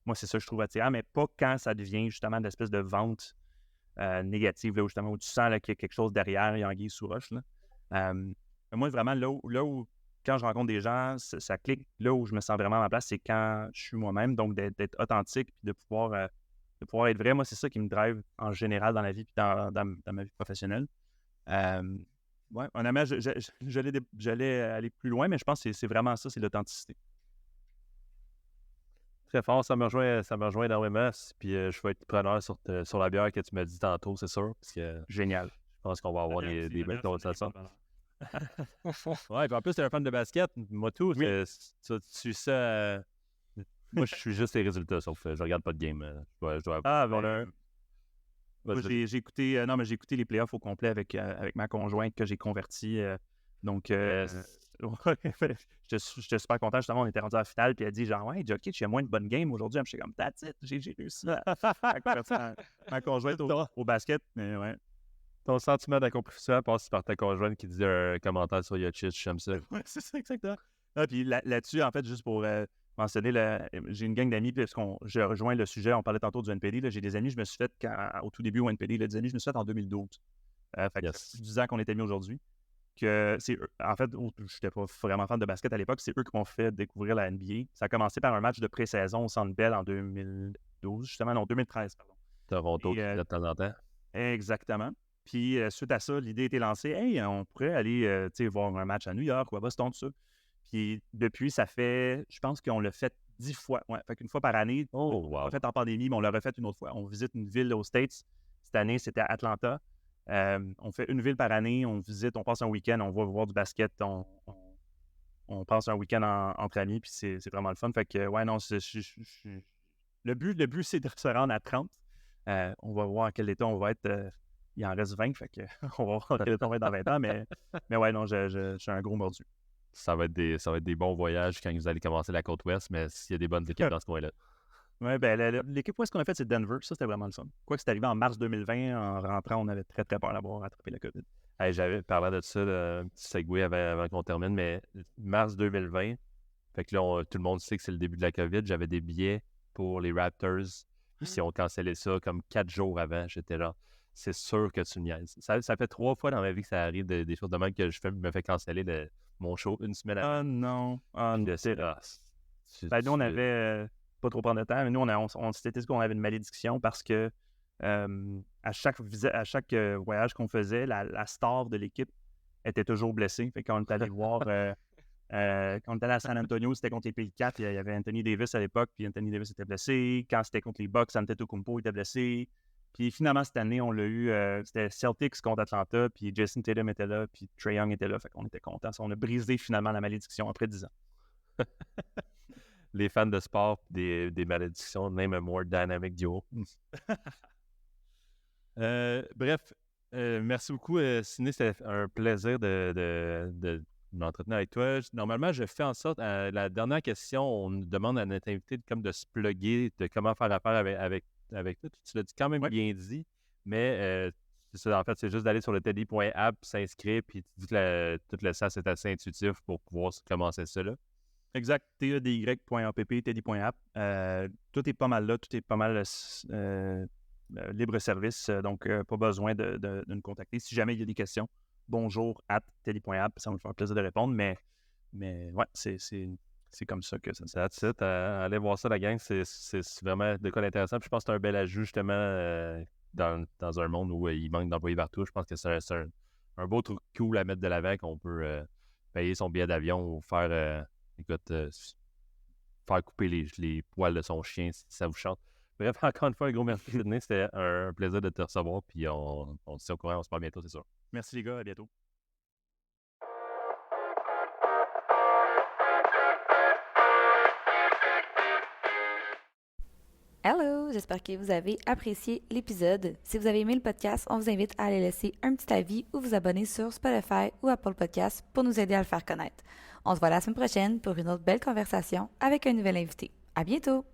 [SPEAKER 2] moi, c'est ça que je trouve attirant, mais pas quand ça devient justement de l'espèce de vente négative, là, où justement où tu sens là, qu'il y a quelque chose derrière, il y a anguille sous roche. Moi, vraiment, là où quand je rencontre des gens, ça clique. Là où je me sens vraiment à ma place, c'est quand je suis moi-même. Donc, d'être authentique puis de pouvoir être vrai. Moi, c'est ça qui me drive en général dans la vie puis dans ma vie professionnelle. Ouais, honnêtement, j'allais aller plus loin, mais je pense que c'est vraiment ça, c'est l'authenticité.
[SPEAKER 3] Très fort, ça me rejoint énormément. Puis je vais être preneur sur la bière que tu m'as dit tantôt, c'est sûr. Parce que
[SPEAKER 2] Génial.
[SPEAKER 3] je pense qu'on va avoir des belles conversations.
[SPEAKER 2] conversations.
[SPEAKER 3] Ouais, puis en plus, tu es un fan de basket. Moi, tout,
[SPEAKER 2] Oui.
[SPEAKER 3] tu suis ça. Moi, je suis juste les résultats, sauf je regarde pas de game. Je dois
[SPEAKER 2] Ah,
[SPEAKER 3] ben,
[SPEAKER 2] moi,
[SPEAKER 3] vas-y.
[SPEAKER 2] j'ai écouté, non, mais j'ai écouté les playoffs au complet avec ma conjointe que j'ai convertie. Donc, ouais, j'étais super content. Justement, on était rendu à la finale, puis elle a dit genre, ouais, Jokic, j'ai moins de bonnes games aujourd'hui. J'étais comme, that's it, j'ai réussi à convertir ma conjointe au basket. Mais ouais.
[SPEAKER 3] Ton sentiment d'accomplissement passe par ta conjointe qui dit un commentaire sur Jokic, j'aime ça.
[SPEAKER 2] Ouais, c'est ça, exactement. Ah, puis là-dessus, en fait, juste pour mentionner, j'ai une gang d'amis, puis j'ai rejoint le sujet, on parlait tantôt du NPD, là, j'ai des amis, je me suis fait au tout début au NPD, là, des amis, je me suis fait en 2012. Fait que ça fait 10 ans qu'on est amis aujourd'hui. Que c'est eux, en fait, je n'étais pas vraiment fan de basket à l'époque, c'est eux qui m'ont fait découvrir la NBA. Ça a commencé par un match de pré-saison au Centre Bell en 2012, justement, non, 2013, pardon.
[SPEAKER 3] Toronto
[SPEAKER 2] Et,
[SPEAKER 3] qui fait de temps en temps.
[SPEAKER 2] Exactement. Puis, suite à ça, l'idée était lancée, hey, on pourrait aller voir un match à New York ou à Boston, tout ça. Puis, depuis, ça fait, je pense qu'on l'a fait 10 fois. Ouais, fait qu'une fois par année.
[SPEAKER 3] Oh,
[SPEAKER 2] On l'a
[SPEAKER 3] wow.
[SPEAKER 2] fait en pandémie, mais on l'a refait une autre fois. On visite une ville aux States. Cette année, c'était à Atlanta. On fait une ville par année, on visite, on passe un week-end, on va voir du basket, on passe un week-end entre amis, puis c'est vraiment le fun. Fait que, ouais, non, le but, c'est de se rendre à 30. On va voir à quel état on va être. Il en reste 20, fait que on va voir à quel état on va être dans 20 ans, mais ouais, non, je suis un gros mordu.
[SPEAKER 3] Ça va être des bons voyages quand vous allez commencer la côte ouest, mais s'il y a des bonnes équipes dans ce coin-là.
[SPEAKER 2] Oui, ben l'équipe où est-ce qu'on a fait, c'est Denver. Ça, c'était vraiment le fun. Quoi que c'est arrivé en mars 2020, en rentrant, on avait très, très peur d'avoir attrapé la COVID.
[SPEAKER 3] Hey, j'avais parlé de ça, un petit segue avant qu'on termine, mais mars 2020, fait que là, tout le monde sait que c'est le début de la COVID. J'avais des billets pour les Raptors. Puis si on cancellait ça comme 4 jours avant, j'étais là. C'est sûr que tu me niaises. Ça fait 3 fois dans ma vie que ça arrive des choses de même que me fais canceller mon show une semaine avant.
[SPEAKER 2] Ah non. Ah non. Ben, nous, on avait pas trop prendre de temps, mais nous, on s'était dit qu'on avait une malédiction parce que à chaque voyage qu'on faisait, la star de l'équipe était toujours blessée. Fait qu'on est allé voir quand on était allé à San Antonio, c'était contre les Pays 4, il y avait Anthony Davis à l'époque, puis Anthony Davis était blessé. Quand c'était contre les Bucks, Antetokounmpo était blessé. Puis finalement, cette année, on l'a eu, c'était Celtics contre Atlanta, puis Jason Tatum était là, puis Trae Young était là. Fait qu'on était contents. On a brisé finalement la malédiction après 10 ans.
[SPEAKER 3] Les fans de sport, des malédictions, name a more dynamic duo. Bref, merci beaucoup, Sidney. C'était un plaisir de m'entretenir avec toi. Normalement, je fais en sorte, la dernière question, on nous demande à notre invité de se plugger, de comment faire affaire avec toi. Tu l'as quand même bien dit, mais c'est ça, en fait, c'est juste d'aller sur le teddy.app, s'inscrire, puis tu dis que tout le sens est assez intuitif pour pouvoir commencer ça là.
[SPEAKER 2] Exact, tedy.app, teddy.app. Tout est pas mal là, tout est pas mal libre service, donc pas besoin de nous contacter. Si jamais il y a des questions, bonjour@teddy.app, ça va me faire plaisir de répondre, mais ouais, c'est comme ça que ça se passe.
[SPEAKER 3] That's it. Allez voir ça, la gang, c'est vraiment de quoi d'intéressant. Puis je pense que c'est un bel ajout, justement, dans un monde où il manque d'employés partout. Je pense que c'est un beau truc cool à mettre de l'avant, qu'on peut payer son billet d'avion ou faire couper les poils de son chien si ça vous chante. Bref, encore une fois, un gros merci, Sidney. C'était un plaisir de te recevoir. Puis on se tient au courant. On se parle bientôt, c'est sûr.
[SPEAKER 2] Merci les gars, à bientôt.
[SPEAKER 5] Hello, j'espère que vous avez apprécié l'épisode. Si vous avez aimé le podcast, on vous invite à aller laisser un petit avis ou vous abonner sur Spotify ou Apple Podcasts pour nous aider à le faire connaître. On se voit la semaine prochaine pour une autre belle conversation avec un nouvel invité. À bientôt!